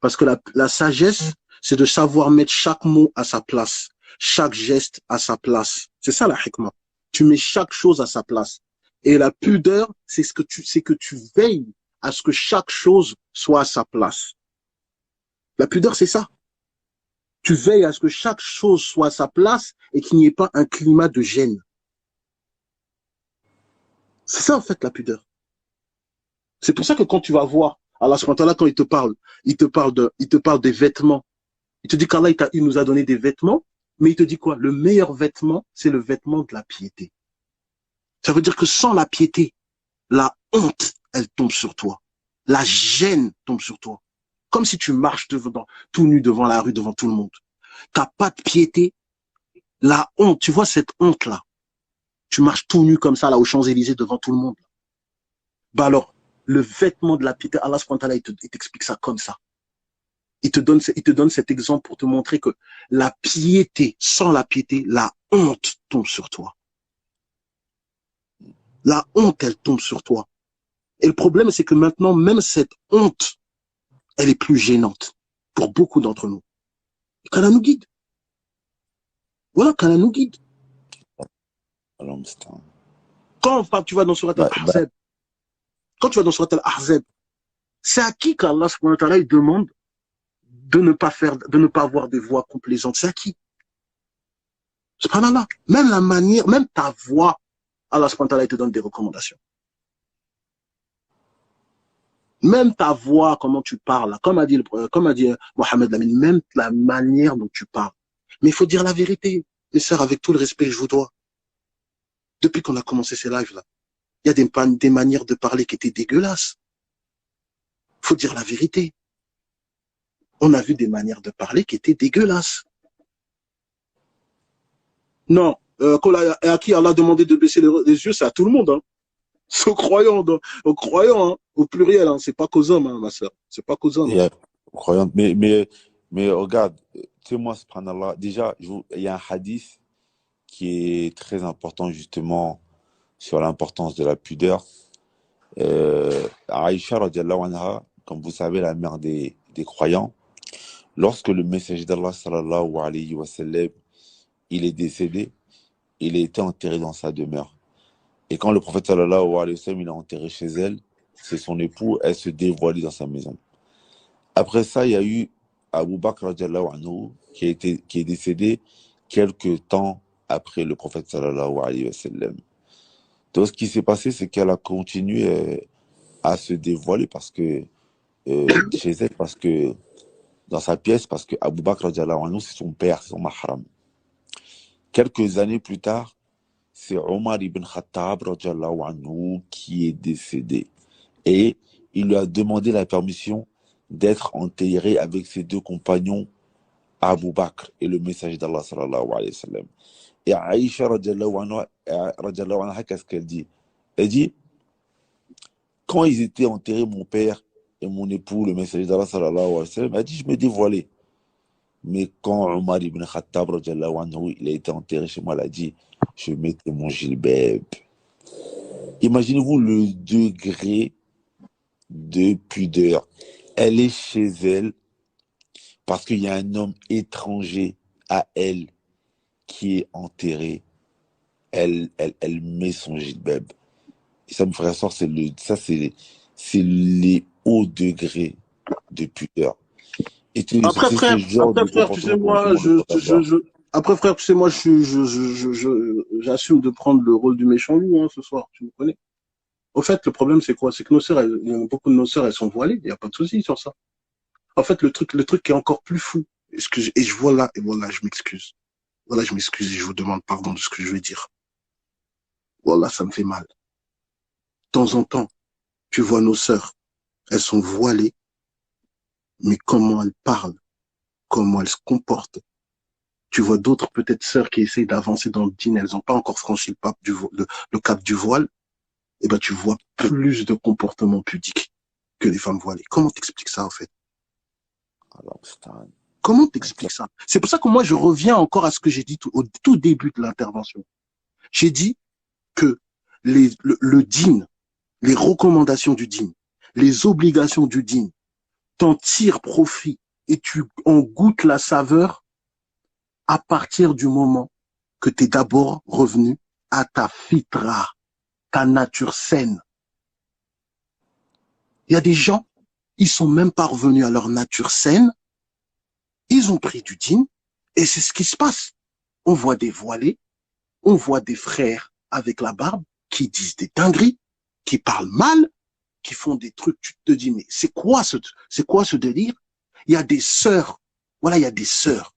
Parce que la sagesse, c'est de savoir mettre chaque mot à sa place, chaque geste à sa place. C'est ça la hikmah. Tu mets chaque chose à sa place. Et la pudeur, c'est que tu veilles à ce que chaque chose soit à sa place. La pudeur, c'est ça. Tu veilles à ce que chaque chose soit à sa place et qu'il n'y ait pas un climat de gêne. C'est ça, en fait, la pudeur. C'est pour ça que quand tu vas voir Allah subhanahu wa ta'ala, quand il te parle des vêtements. Il te dit qu'Allah, il nous a donné des vêtements, mais il te dit quoi? Le meilleur vêtement, c'est le vêtement de la piété. Ça veut dire que sans la piété, la honte, elle tombe sur toi. La gêne tombe sur toi. Comme si tu marches tout nu devant la rue, devant tout le monde. T'as pas de piété. La honte, tu vois cette honte-là. Tu marches tout nu comme ça, là, aux Champs-Élysées, devant tout le monde. Bah alors, le vêtement de la piété, Allah subhanahu wa ta'ala, il t'explique ça comme ça. Il te donne cet exemple pour te montrer que la piété, sans la piété, la honte tombe sur toi. La honte, elle tombe sur toi. Et le problème, c'est que maintenant, même cette honte, elle est plus gênante pour beaucoup d'entre nous. Qu'Allah nous guide. Voilà, qu'Allah nous guide. Quand tu vas dans Surat al-Ahzab, quand tu vas dans Surat al-Ahzab, c'est à qui qu'Allah il demande de ne pas avoir des voix complaisantes? C'est à qui? Subhanallah. Même la manière, même ta voix, Allah il te donne des recommandations. Même ta voix, comment tu parles, comme a dit Mohamed Lamine, même la manière dont tu parles. Mais il faut dire la vérité. Mes sœurs, avec tout le respect que je vous dois, depuis qu'on a commencé ces lives-là, il y a des manières de parler qui étaient dégueulasses. Il faut dire la vérité. On a vu des manières de parler qui étaient dégueulasses. Non, à qui Allah a demandé de baisser les yeux, c'est à tout le monde. Hein. C'est aux croyants, hein, au pluriel. Hein. C'est pas qu'aux hommes, hein, ma sœur. C'est pas qu'aux hommes. Hein. Croyants, mais regarde, tu sais, moi, subhanallah, déjà, il y a un hadith qui est très important, justement, sur l'importance de la pudeur. Aïcha, radiallahu anha, comme vous savez, la mère des croyants, lorsque le messager d'Allah, sallallahu alayhi wa sallam, il est décédé, il a été enterré dans sa demeure. Et quand le prophète sallallahu alayhi wa sallam, il est enterré chez elle, c'est son époux, elle se dévoilait dans sa maison. Après ça, il y a eu Abu Bakr radiallahu anhu qui est décédé quelques temps après le prophète sallallahu alayhi wa sallam. Donc ce qui s'est passé, c'est qu'elle a continué à se dévoiler parce que chez elle, parce que dans sa pièce, parce que Abu Bakr radiallahu anhu, c'est son père, c'est son mahram. Quelques années plus tard, c'est Omar ibn Khattab radiallahu anhu qui est décédé. Et il lui a demandé la permission d'être enterré avec ses deux compagnons, Abu Bakr et le messager d'Allah sallallahu alayhi wa sallam. Et Aïcha radiallahu anha, qu'est-ce qu'elle dit? Elle dit, quand ils étaient enterrés, mon père et mon époux, le messager d'Allah sallallahu alayhi wa sallam, elle dit, je me dévoilais. Mais quand Omar ibn Khattab radiallahu anhu, il a été enterré chez moi, elle a dit, je mettais mon gilbeb. Imaginez-vous le degré de pudeur. Elle est chez elle parce qu'il y a un homme étranger à elle qui est enterré. Elle met son gilbeb. Et ça, mes frères et sœurs, c'est les hauts degrés de pudeur. Et Après, frère, tu sais, moi, après, frère, tu sais, moi, j'assume de prendre le rôle du méchant loup, hein, ce soir, tu me connais. Au fait, le problème, c'est quoi? C'est que nos sœurs, beaucoup de nos sœurs, elles sont voilées, il n'y a pas de souci sur ça. En fait, le truc qui est encore plus fou, et voilà, je m'excuse. Voilà, je m'excuse et je vous demande pardon de ce que je vais dire. Voilà, ça me fait mal. De temps en temps, tu vois nos sœurs, elles sont voilées, mais comment elles parlent, comment elles se comportent. Tu vois d'autres peut-être sœurs qui essayent d'avancer dans le dîner, elles n'ont pas encore franchi le cap du voile, et ben tu vois plus de comportements pudiques que les femmes voilées. Comment t'expliques ça en fait? Comment t'expliques ça? C'est pour ça que moi je reviens encore à ce que j'ai dit au tout début de l'intervention. J'ai dit que le dîn, les recommandations du dîn, les obligations du dîn, t'en tires profit et tu en goûtes la saveur à partir du moment que tu es d'abord revenu à ta fitra, ta nature saine. Il y a des gens, ils sont même pas revenus à leur nature saine, ils ont pris du dîn, et c'est ce qui se passe. On voit des voilés, on voit des frères avec la barbe qui disent des dingueries, qui parlent mal, qui font des trucs, tu te dis, mais c'est quoi ce délire? Il y a des sœurs, voilà, il y a des sœurs.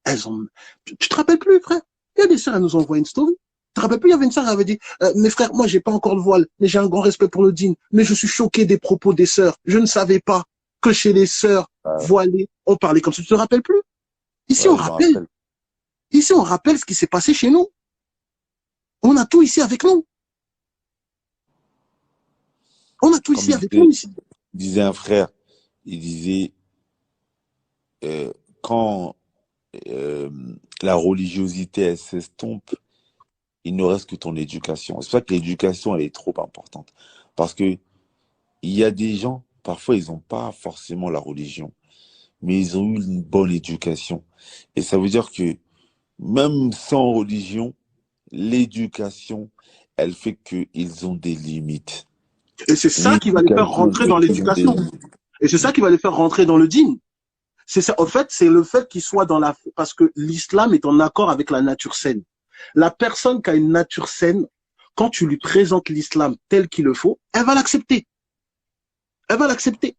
Elles ont, tu te rappelles plus, frère? Il y a des sœurs, elles nous ont envoyé une story. Tu te rappelles plus, il y avait une sœur, elle avait dit, mes frères, moi, j'ai pas encore le voile, mais j'ai un grand respect pour le dîn, mais je suis choqué des propos des sœurs. Je ne savais pas que chez les sœurs voilées, on parlait comme ça. Tu te rappelles plus? Ici, on rappelle. Ici, on rappelle ce qui s'est passé chez nous. On a tout ici avec nous. On a tout ici avec nous, ici. Il disait un frère, il disait, quand euh, la religiosité, elle s'estompe, il ne reste que ton éducation. C'est pour ça que l'éducation, elle est trop importante. Parce que il y a des gens, parfois, ils n'ont pas forcément la religion, mais ils ont eu une bonne éducation. Et ça veut dire que même sans religion, l'éducation, elle fait qu'ils ont des limites. Et c'est ça qui va les faire L'éducation rentrer fait dans qu'ils ont des l'éducation. limites. Et c'est ça qui va les faire rentrer dans le dîn. C'est ça, en fait, c'est le fait qu'ils soient dans la, parce que l'islam est en accord avec la nature saine. La personne qui a une nature saine, quand tu lui présentes l'islam tel qu'il le faut, elle va l'accepter. Elle va l'accepter.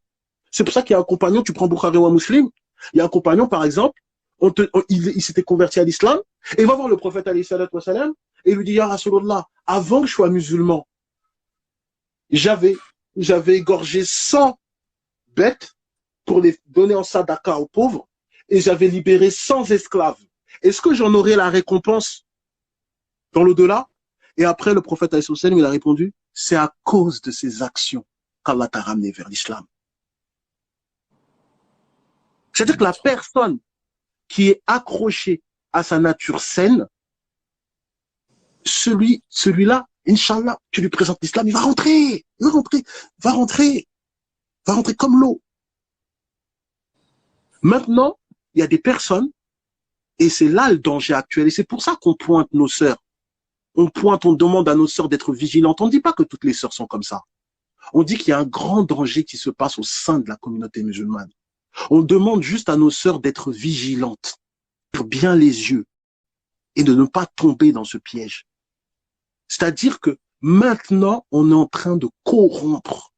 C'est pour ça qu'il y a un compagnon, tu prends Bukhari ou un musulman, il y a un compagnon, par exemple, il s'était converti à l'islam, et il va voir le prophète, alayhi salatu wassalam, et il lui dit, Ya Rasulallah, avant que je sois musulman, j'avais égorgé 100 bêtes pour les donner en sadaka aux pauvres, et j'avais libéré 100 esclaves. Est-ce que j'en aurai la récompense dans l'au-delà? Et après, le prophète, alayhi salatu wassalam, il a répondu, c'est à cause de ces actions qu'Allah t'a ramené vers l'islam. C'est-à-dire que la personne qui est accrochée à sa nature saine, celui-là, Inch'Allah, tu lui présentes l'islam, il va rentrer, va rentrer comme l'eau. Maintenant, il y a des personnes, et c'est là le danger actuel, et c'est pour ça qu'on pointe nos sœurs. On demande à nos sœurs d'être vigilantes. On ne dit pas que toutes les sœurs sont comme ça. On dit qu'il y a un grand danger qui se passe au sein de la communauté musulmane. On demande juste à nos sœurs d'être vigilantes, bien les yeux, et de ne pas tomber dans ce piège. C'est-à-dire que maintenant, on est en train de corrompre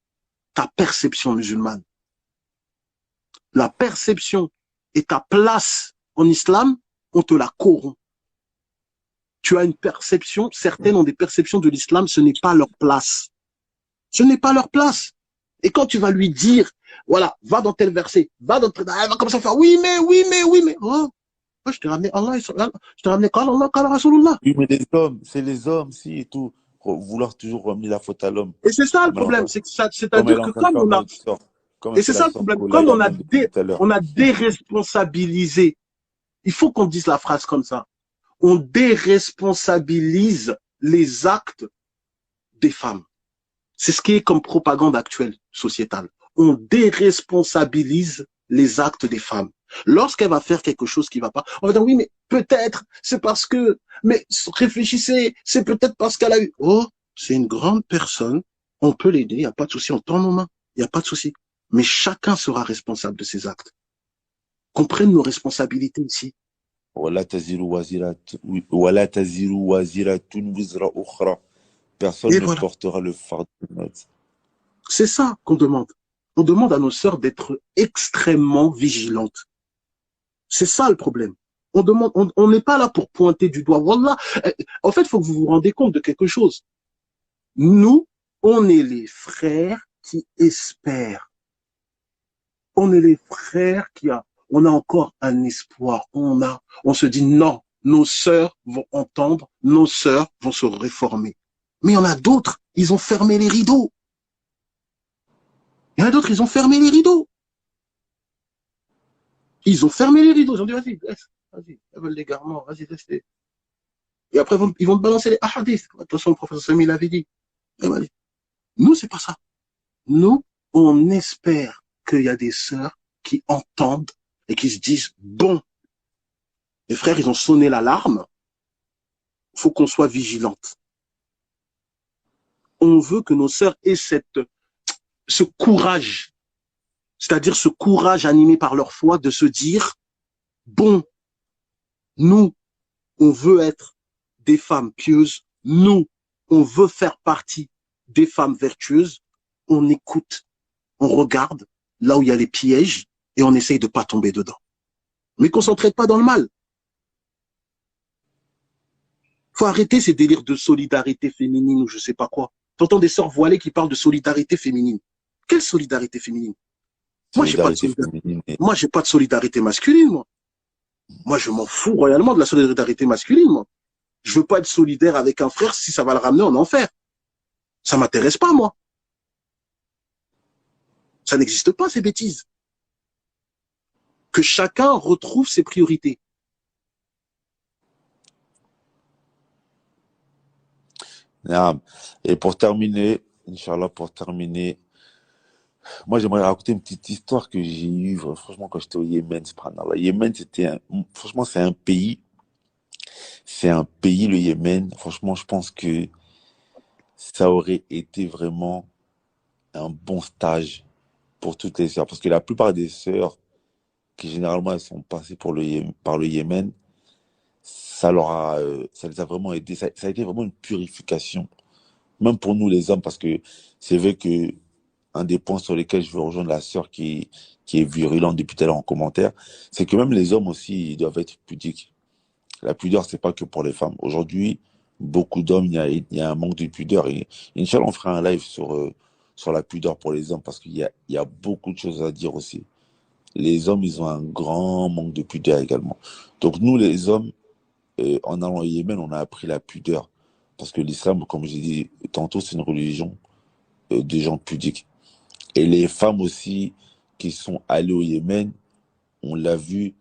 ta perception musulmane. La perception et ta place en islam, on te la corrompt. Tu as une perception, certaines ont des perceptions de l'islam, ce n'est pas leur place. Ce n'est pas leur place. Et quand tu vas lui dire, voilà, va dans tel verset, va dans tel, elle va commencer à faire, oui, mais. Oh, je t'ai ramené Allah, je t'ai ramené Allah, Rasulullah. Oui, mais c'est les hommes, si, et tout. Vouloir toujours remettre la faute à l'homme. Et c'est ça le problème, Comme elle c'est-à-dire est en que train de comme faire on a, notre sort. Comme et elle c'est fait la ça le sorte problème, pour comme l'Ayam depuis tout à l'heure. on a déresponsabilisé, il faut qu'on dise la phrase comme ça, on déresponsabilise les actes des femmes. C'est ce qui est comme propagande actuelle sociétale. On déresponsabilise les actes des femmes. Lorsqu'elle va faire quelque chose qui va pas, on va dire oui, mais peut-être, c'est parce que, mais réfléchissez, c'est peut-être parce qu'elle a eu. Oh, c'est une grande personne, on peut l'aider, il n'y a pas de souci, on tend nos mains, il n'y a pas de souci. Mais chacun sera responsable de ses actes. Qu'on prenne nos responsabilités ici. ولا تزر وازرة وزر أخرى. Personne Et ne voilà. portera le fardeau de l'autre. C'est ça qu'on demande. On demande à nos sœurs d'être extrêmement vigilantes. C'est ça le problème. On n'est pas là pour pointer du doigt. Wallah. En fait, il faut que vous vous rendez compte de quelque chose. Nous, on est les frères qui espèrent. On est les frères on a encore un espoir. On se dit non, nos sœurs vont entendre, nos sœurs vont se réformer. Mais il y en a d'autres, ils ont fermé les rideaux. Il y en a d'autres, ils ont fermé les rideaux. Ils ont fermé les rideaux. Ils ont dit, vas-y, laisse, vas-y, elles veulent l'égarement, vas-y, restez. Et après, ils vont te balancer les ahadiths. De toute façon, le professeur Sami l'avait dit. Nous, c'est pas ça. Nous, on espère qu'il y a des sœurs qui entendent et qui se disent, bon, les frères, ils ont sonné l'alarme. Il faut qu'on soit vigilante. On veut que nos sœurs aient ce courage, c'est-à-dire ce courage animé par leur foi de se dire, bon, nous, on veut être des femmes pieuses, nous, on veut faire partie des femmes vertueuses, on écoute, on regarde là où il y a les pièges et on essaye de pas tomber dedans. Mais qu'on s'entraide pas dans le mal. Faut arrêter ces délires de solidarité féminine ou je sais pas quoi. T'entends des sœurs voilées qui parlent de solidarité féminine. Quelle solidarité féminine? Moi, j'ai pas de solidarité masculine, moi. Moi, je m'en fous royalement de la solidarité masculine, moi. Je veux pas être solidaire avec un frère si ça va le ramener en enfer. Ça m'intéresse pas, moi. Ça n'existe pas, ces bêtises. que chacun retrouve ses priorités. Naam. Et pour terminer, Inch'Allah, moi j'aimerais raconter une petite histoire que j'ai eue, franchement, quand j'étais au Yémen, subhanallah. Yémen, franchement, c'est un pays, le Yémen. Franchement, je pense que ça aurait été vraiment un bon stage pour toutes les sœurs. Parce que la plupart des sœurs, qui généralement elles sont passées par le Yémen, ça les a vraiment aidés. Ça a été vraiment une purification, même pour nous les hommes, parce que c'est vrai que un des points sur lesquels je veux rejoindre la sœur qui est virulente depuis tout à l'heure en commentaire, c'est que même les hommes aussi, ils doivent être pudiques. La pudeur, c'est pas que pour les femmes. Aujourd'hui, beaucoup d'hommes, il y a un manque de pudeur. Et Inch'Allah, on fera un live sur la pudeur pour les hommes, parce qu'il y a beaucoup de choses à dire aussi. Les hommes, ils ont un grand manque de pudeur également. Donc nous, les hommes, en allant au Yémen, on a appris la pudeur. Parce que l'islam, comme j'ai dit tantôt, c'est une religion des gens pudiques. Et les femmes aussi qui sont allées au Yémen, on l'a vu,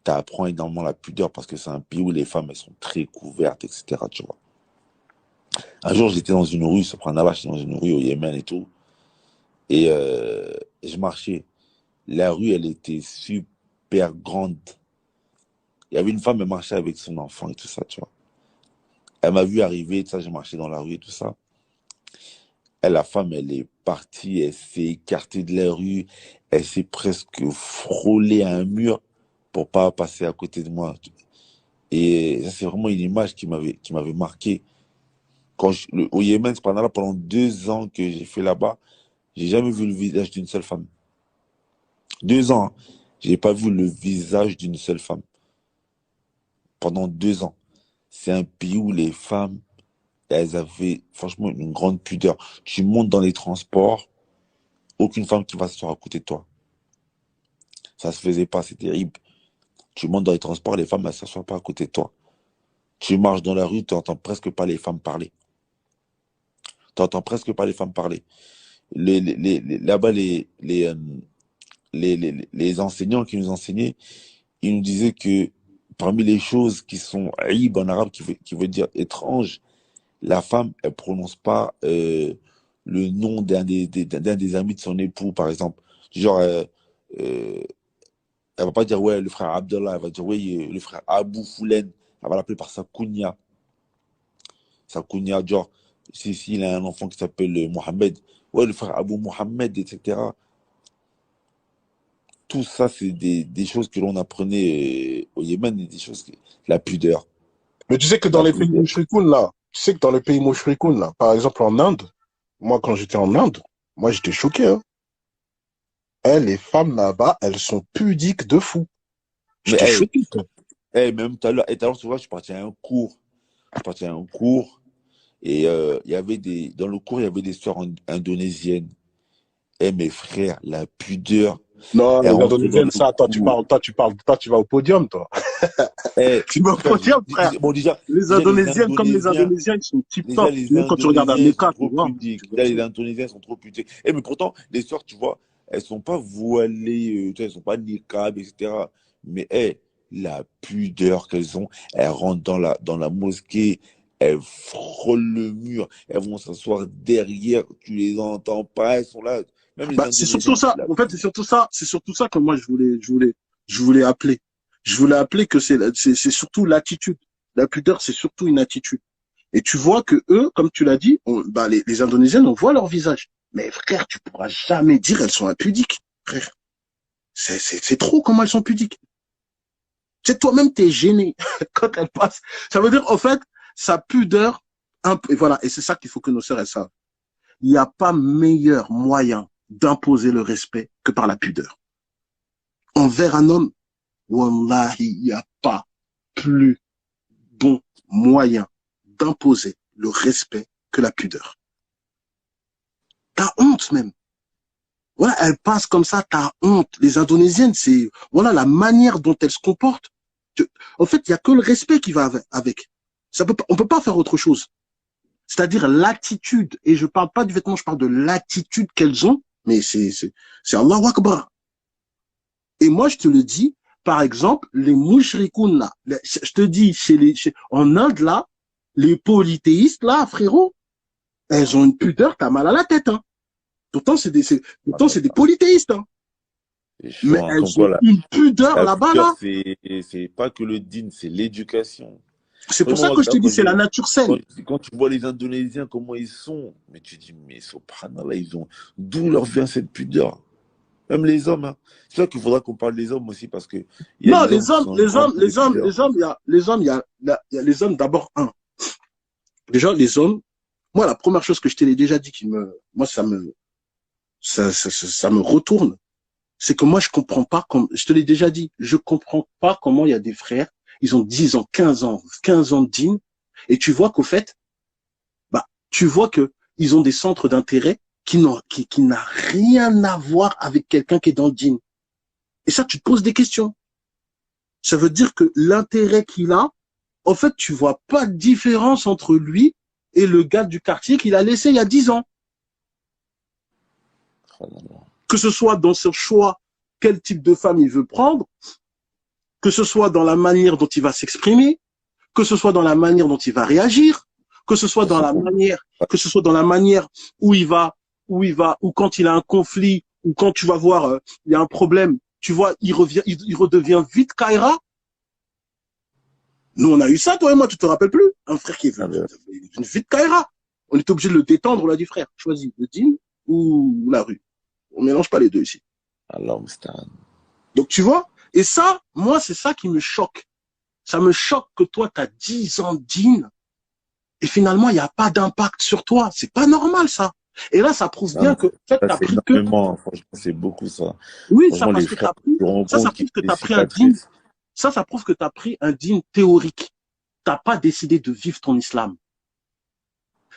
tu apprends énormément la pudeur, parce que c'est un pays où les femmes, elles sont très couvertes, etc. Tu vois. Un jour, j'étais dans une rue, subhanallah, j'étais dans une rue au Yémen et tout, et je marchais. La rue, elle était super grande. Il y avait une femme, elle marchait avec son enfant et tout ça, tu vois. Elle m'a vu arriver, tout ça, j'ai marché dans la rue et tout ça. Et la femme, elle est partie, elle s'est écartée de la rue, elle s'est presque frôlée à un mur pour pas passer à côté de moi. Et ça, c'est vraiment une image qui m'avait marqué. Au Yémen, pendant 2 ans que j'ai fait là-bas, j'ai jamais vu le visage d'une seule femme. 2 ans, hein. J'ai pas vu le visage d'une seule femme. Pendant 2 ans. C'est un pays où les femmes, elles avaient franchement une grande pudeur. Tu montes dans les transports, aucune femme qui va s'asseoir à côté de toi. Ça se faisait pas, c'est terrible. Tu montes dans les transports, les femmes, elles s'assoient pas à côté de toi. Tu marches dans la rue, tu n'entends presque pas les femmes parler. Tu n'entends presque pas les femmes parler. Là-bas, les enseignants qui nous enseignaient, ils nous disaient que parmi les choses qui sont aïb en arabe, qui veut dire étrange, la femme, elle prononce pas le nom d'un des amis de son époux, par exemple. Genre, elle va pas dire, ouais, le frère Abdallah, elle va dire, oui, le frère Abou Foulen, elle va l'appeler par sa kunya. Sa kunya, genre, s'il a un enfant qui s'appelle Mohamed, ouais, le frère Abou Mohamed, etc. Tout ça, c'est des choses que l'on apprenait au Yémen, et des choses, la pudeur. Mais tu sais que dans La les pays pudeur. mouchrikoun, là, par exemple en Inde, moi quand j'étais en Inde, moi j'étais choqué, hein. Les femmes là-bas, elles sont pudiques de fou. Mais, J'étais choqué, toi. même tout à l'heure, tu vois, je suis parti à un cours. Je suis parti à un cours, et dans le cours, il y avait des sœurs indonésiennes. Mes frères, la pudeur, Non, elle les rentrait dans Indonésiennes, le ça, cours. toi, tu vas au podium, toi. Eh, Tu vas au frère, podium, frère. bon, Les déjà, Indonésiennes, comme les Indonésiens, ils sont déjà, tip-top. les Même quand tu regardes Indonésiens, ils sont America, tu trop vois. pudiques. Déjà, les Indonésiens sont trop pudiques. Mais pourtant, les sœurs, tu vois, elles sont pas voilées, tu vois, elles sont pas niqab, etc. Mais, la pudeur qu'elles ont, elles rentrent dans la mosquée, elles frôlent le mur, elles vont s'asseoir derrière, tu les entends pas, elles sont là. Même les Bah, c'est surtout Indonésiens, ça. En fait, c'est surtout ça que moi, je voulais appeler. Je voulais appeler que c'est surtout l'attitude. La pudeur, c'est surtout une attitude. Et tu vois que eux, comme tu l'as dit, bah, les Indonésiennes, on voit leur visage. Mais frère, tu pourras jamais dire elles sont impudiques. Frère, c'est trop comment elles sont pudiques. C'est toi-même, t'es gêné quand elles passent. Ça veut dire, en fait, sa pudeur, et voilà, et c'est ça qu'il faut que nos sœurs elles savent. Il n'y a pas meilleur moyen d'imposer le respect que par la pudeur. Envers un homme, wallahi, il n'y a pas plus bon moyen d'imposer le respect que la pudeur. T'as honte même. Voilà, elles passent comme ça, t'as honte. Les Indonésiennes, c'est, voilà, la manière dont elles se comportent. En fait, il n'y a que le respect qui va avec. On peut pas faire autre chose. C'est-à-dire l'attitude. Et je parle pas du vêtement, je parle de l'attitude qu'elles ont. Mais c'est Allahu Akbar. Et moi, je te le dis, par exemple, les mouchrikoun, là, je te dis, en Inde, là, les polythéistes, là, frérot, elles ont une pudeur, t'as mal à la tête, hein. Pourtant, c'est des polythéistes, hein. C'est Mais chaud, hein. Comme elles quoi, ont une pudeur la là-bas, pudeur, là. c'est pas que le din, c'est l'éducation. C'est pour ça Vraiment, que je te dis, c'est la nature saine. quand tu vois les Indonésiens, comment ils sont, mais tu dis, mais subhanallah, d'où leur vient cette pudeur? Même les hommes, hein. C'est là qu'il faudra qu'on parle des hommes aussi, parce que il y a Non, les hommes qui sont un peu des pudeurs. il y a les hommes d'abord, un. Déjà, les hommes, moi, la première chose que je t'ai déjà dit moi, ça me retourne. C'est que moi, je comprends pas, comme, je te l'ai déjà dit, je comprends pas comment il y a des frères, ils ont 10 ans, 15 ans de dîne, et tu vois qu'au fait, tu vois que ils ont des centres d'intérêt qui n'a rien à voir avec quelqu'un qui est dans le dîne. Et ça, tu te poses des questions. Ça veut dire que l'intérêt qu'il a, en fait, tu vois pas de différence entre lui et le gars du quartier qu'il a laissé il y a 10 ans. Que ce soit dans son choix, quel type de femme il veut prendre, que ce soit dans la manière dont il va s'exprimer, que ce soit dans la manière dont il va réagir, que ce soit dans la manière où ou quand il a un conflit, ou quand tu vas voir, il y a un problème, tu vois, il redevient vite Kaira. Nous, on a eu ça, toi et moi, tu te rappelles plus? Un frère qui est une vite Kaira. On était obligé de le détendre, on l'a dit, frère, choisis le dîme ou la rue. On mélange pas les deux ici. Alors, Donc, tu vois, et ça, moi, c'est ça qui me choque. Ça me choque que toi, tu as 10 ans de dîne et finalement, il n'y a pas d'impact sur toi. C'est pas normal, ça. Et là, ça prouve bien que, en fait, ça, t'as c'est pris que... énormément, franchement, c'est beaucoup, ça. Oui, ça, Franchement, parce les que frères t'as pris... se rendent Ça compte qu'il prouve que y a des t'as pris un dîne. cicatrices. Ça prouve que t'as pris un dîne théorique. T'as pas décidé de vivre ton islam.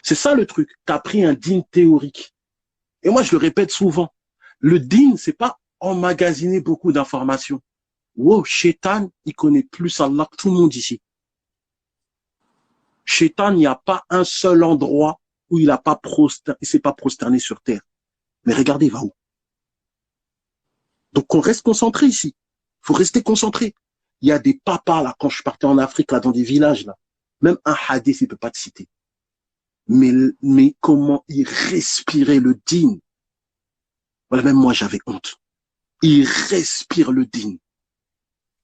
C'est ça le truc. T'as pris un dîne théorique. Et moi, je le répète souvent. Le dîne, c'est pas emmagasiner beaucoup d'informations. Wow, Shaitan, il connaît plus Allah que tout le monde ici. Shaitan, il n'y a pas un seul endroit où il s'est pas prosterné sur terre. Mais regardez, il va où? Donc, on reste concentré ici. Il faut rester concentré. Il y a des papas, là, quand je partais en Afrique, là, dans des villages, là. Même un hadith, il peut pas te citer. Mais comment il respirait le dîne. Voilà, même moi, j'avais honte. Il respire le dîne.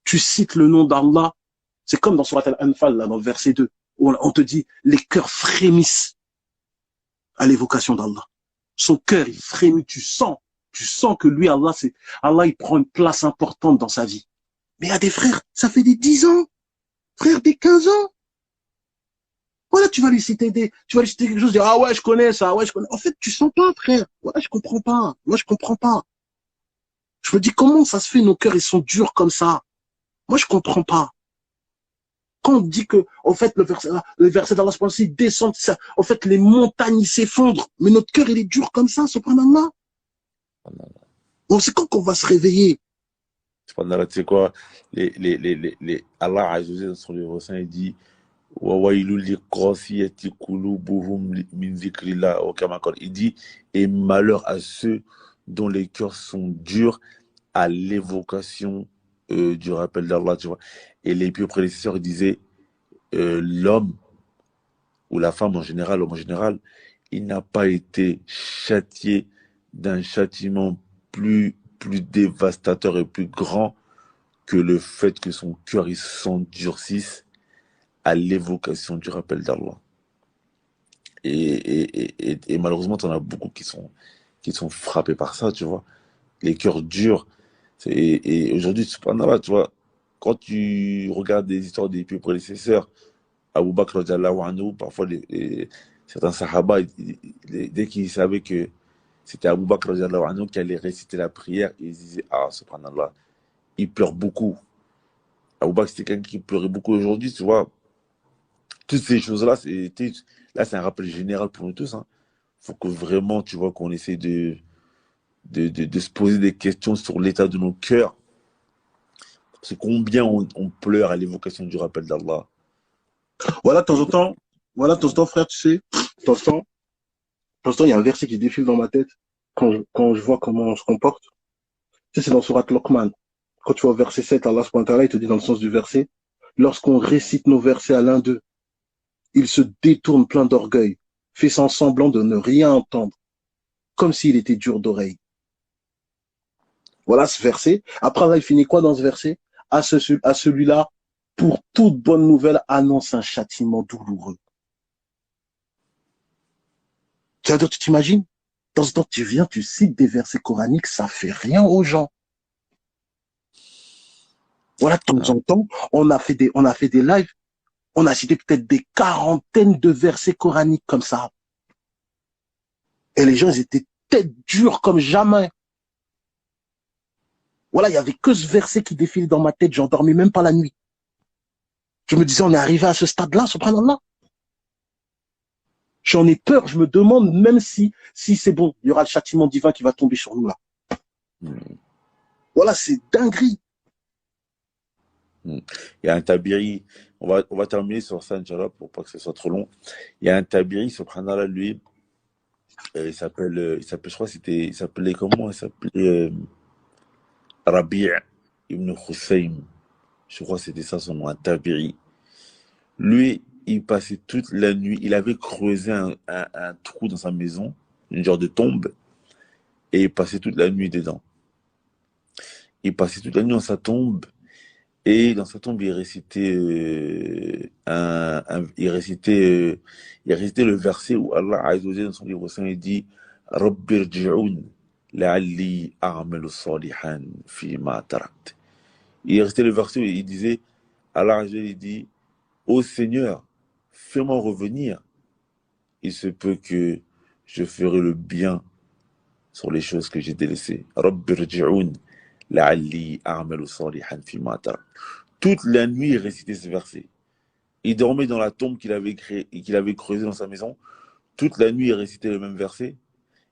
Tu cites le nom d'Allah. C'est comme dans Surat Al-Anfal, là, dans le verset 2, où on te dit, les cœurs frémissent à l'évocation d'Allah. Son cœur, il frémit, tu sens que lui, Allah, il prend une place importante dans sa vie. Mais il y a des frères, ça fait des 10 ans, frère, des 15 ans. Voilà, tu vas lui citer quelque chose, dire, ah ouais, je connais ça, ouais, je connais. En fait, tu sens pas, frère. Ouais, je comprends pas. Moi, je comprends pas. Je me dis, comment ça se fait, nos cœurs, ils sont durs comme ça? Moi, je comprends pas. Quand on dit que, en fait, le verset d'Allah, il descend, en fait, les montagnes, ils s'effondrent. Mais notre cœur, il est dur comme ça, subhanallah. Bon, c'est quand qu'on va se réveiller? Subhanallah, tu sais quoi, Allah a Azzawajal dans son livre saint, il dit, il dit, et malheur à ceux dont les cœurs sont durs à l'évocation du rappel d'Allah, tu vois. Et les pieux prédécesseurs disaient, l'homme ou la femme en général, l'homme en général, il n'a pas été châtié d'un châtiment plus dévastateur et plus grand que le fait que son cœur il s'endurcisse à l'évocation du rappel d'Allah. Et malheureusement, tu en as beaucoup qui sont frappés par ça, tu vois. Les cœurs durs. Et aujourd'hui, subhanallah, tu vois, quand tu regardes des histoires des plus prédécesseurs, Abu Bakr radiallahu anhu, parfois certains sahaba, dès qu'ils savaient que c'était Abu Bakr radiallahu anhu qui allait réciter la prière, ils disaient, ah, subhanallah, il pleure beaucoup. Abu Bakr, c'était quelqu'un qui pleurait beaucoup aujourd'hui, tu vois. Toutes ces choses-là, c'est un rappel général pour nous tous. Il faut que vraiment, tu vois, qu'on essaie de se poser des questions sur l'état de nos cœurs. Parce que combien on pleure à l'évocation du rappel d'Allah. Voilà, de temps en temps, frère, tu sais, de temps en temps, il y a un verset qui défile dans ma tête quand je vois comment on se comporte. Tu sais, c'est dans Surat Luqman. Quand tu vois au verset 7, Allah subhanahu wa ta'ala, il te dit dans le sens du verset, lorsqu'on récite nos versets à l'un d'eux, il se détourne plein d'orgueil, fait semblant de ne rien entendre, comme s'il était dur d'oreille. Voilà ce verset. Après, là, il finit quoi dans ce verset? À celui-là, pour toute bonne nouvelle, annonce un châtiment douloureux. Tu t'imagines? Dans ce temps, tu viens, tu cites des versets coraniques, ça fait rien aux gens. Voilà, de temps en temps, on a fait des lives, on a cité peut-être des quarantaines de versets coraniques comme ça. Et les gens, ils étaient tête dure comme jamais. Voilà, il y avait que ce verset qui défilait dans ma tête, j'en dormais même pas la nuit. Je me disais, on est arrivé à ce stade-là, subhanallah. J'en ai peur, je me demande même si c'est bon, il y aura le châtiment divin qui va tomber sur nous là. Voilà, c'est dinguerie. Il y a un tabiri, on va terminer sur ça, Inch'Allah, pour pas que ce soit trop long. Il y a un tabiri, subhanallah, lui, il s'appelle, je crois, il s'appelait comment? Il s'appelait Rabi' ibn Hussein. Je crois que c'était ça son nom, un tabiri. Lui, il passait toute la nuit, il avait creusé un trou dans sa maison, une genre de tombe, et il passait toute la nuit dedans. Il passait toute la nuit dans sa tombe, et dans sa tombe, il récitait, il récitait le verset où Allah Azza wa Jalla, dans son livre saint, il dit Rabbi rji'un la'alli a'malu salihan fima tarakt. Il récitait le verset où il disait, Allah Azza wa Jalla, il dit, ô Seigneur, fais-moi revenir. Il se peut que je ferai le bien sur les choses que j'ai délaissées. Rabbi rji'un la'alli a'malu salihan fima tarakt. Toute la nuit, il récitait ce verset. Il dormait dans la tombe qu'il avait créée et qu'il avait creusée dans sa maison. Toute la nuit, il récitait le même verset.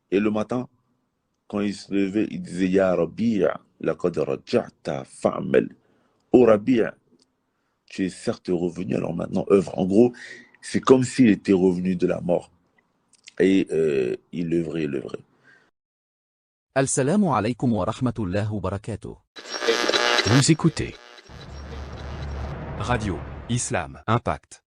Et le matin, quand il se levait, il disait Ya Rabbi, laqad raja'ta fa'mal. Oh Rabbi, tu es certes revenu, alors maintenant œuvre. En gros, c'est comme s'il était revenu de la mort. Et il œuvrait. Assalamu alaikum wa rahmatullahi wa barakatuh. Vous écoutez Radio Islam Impact.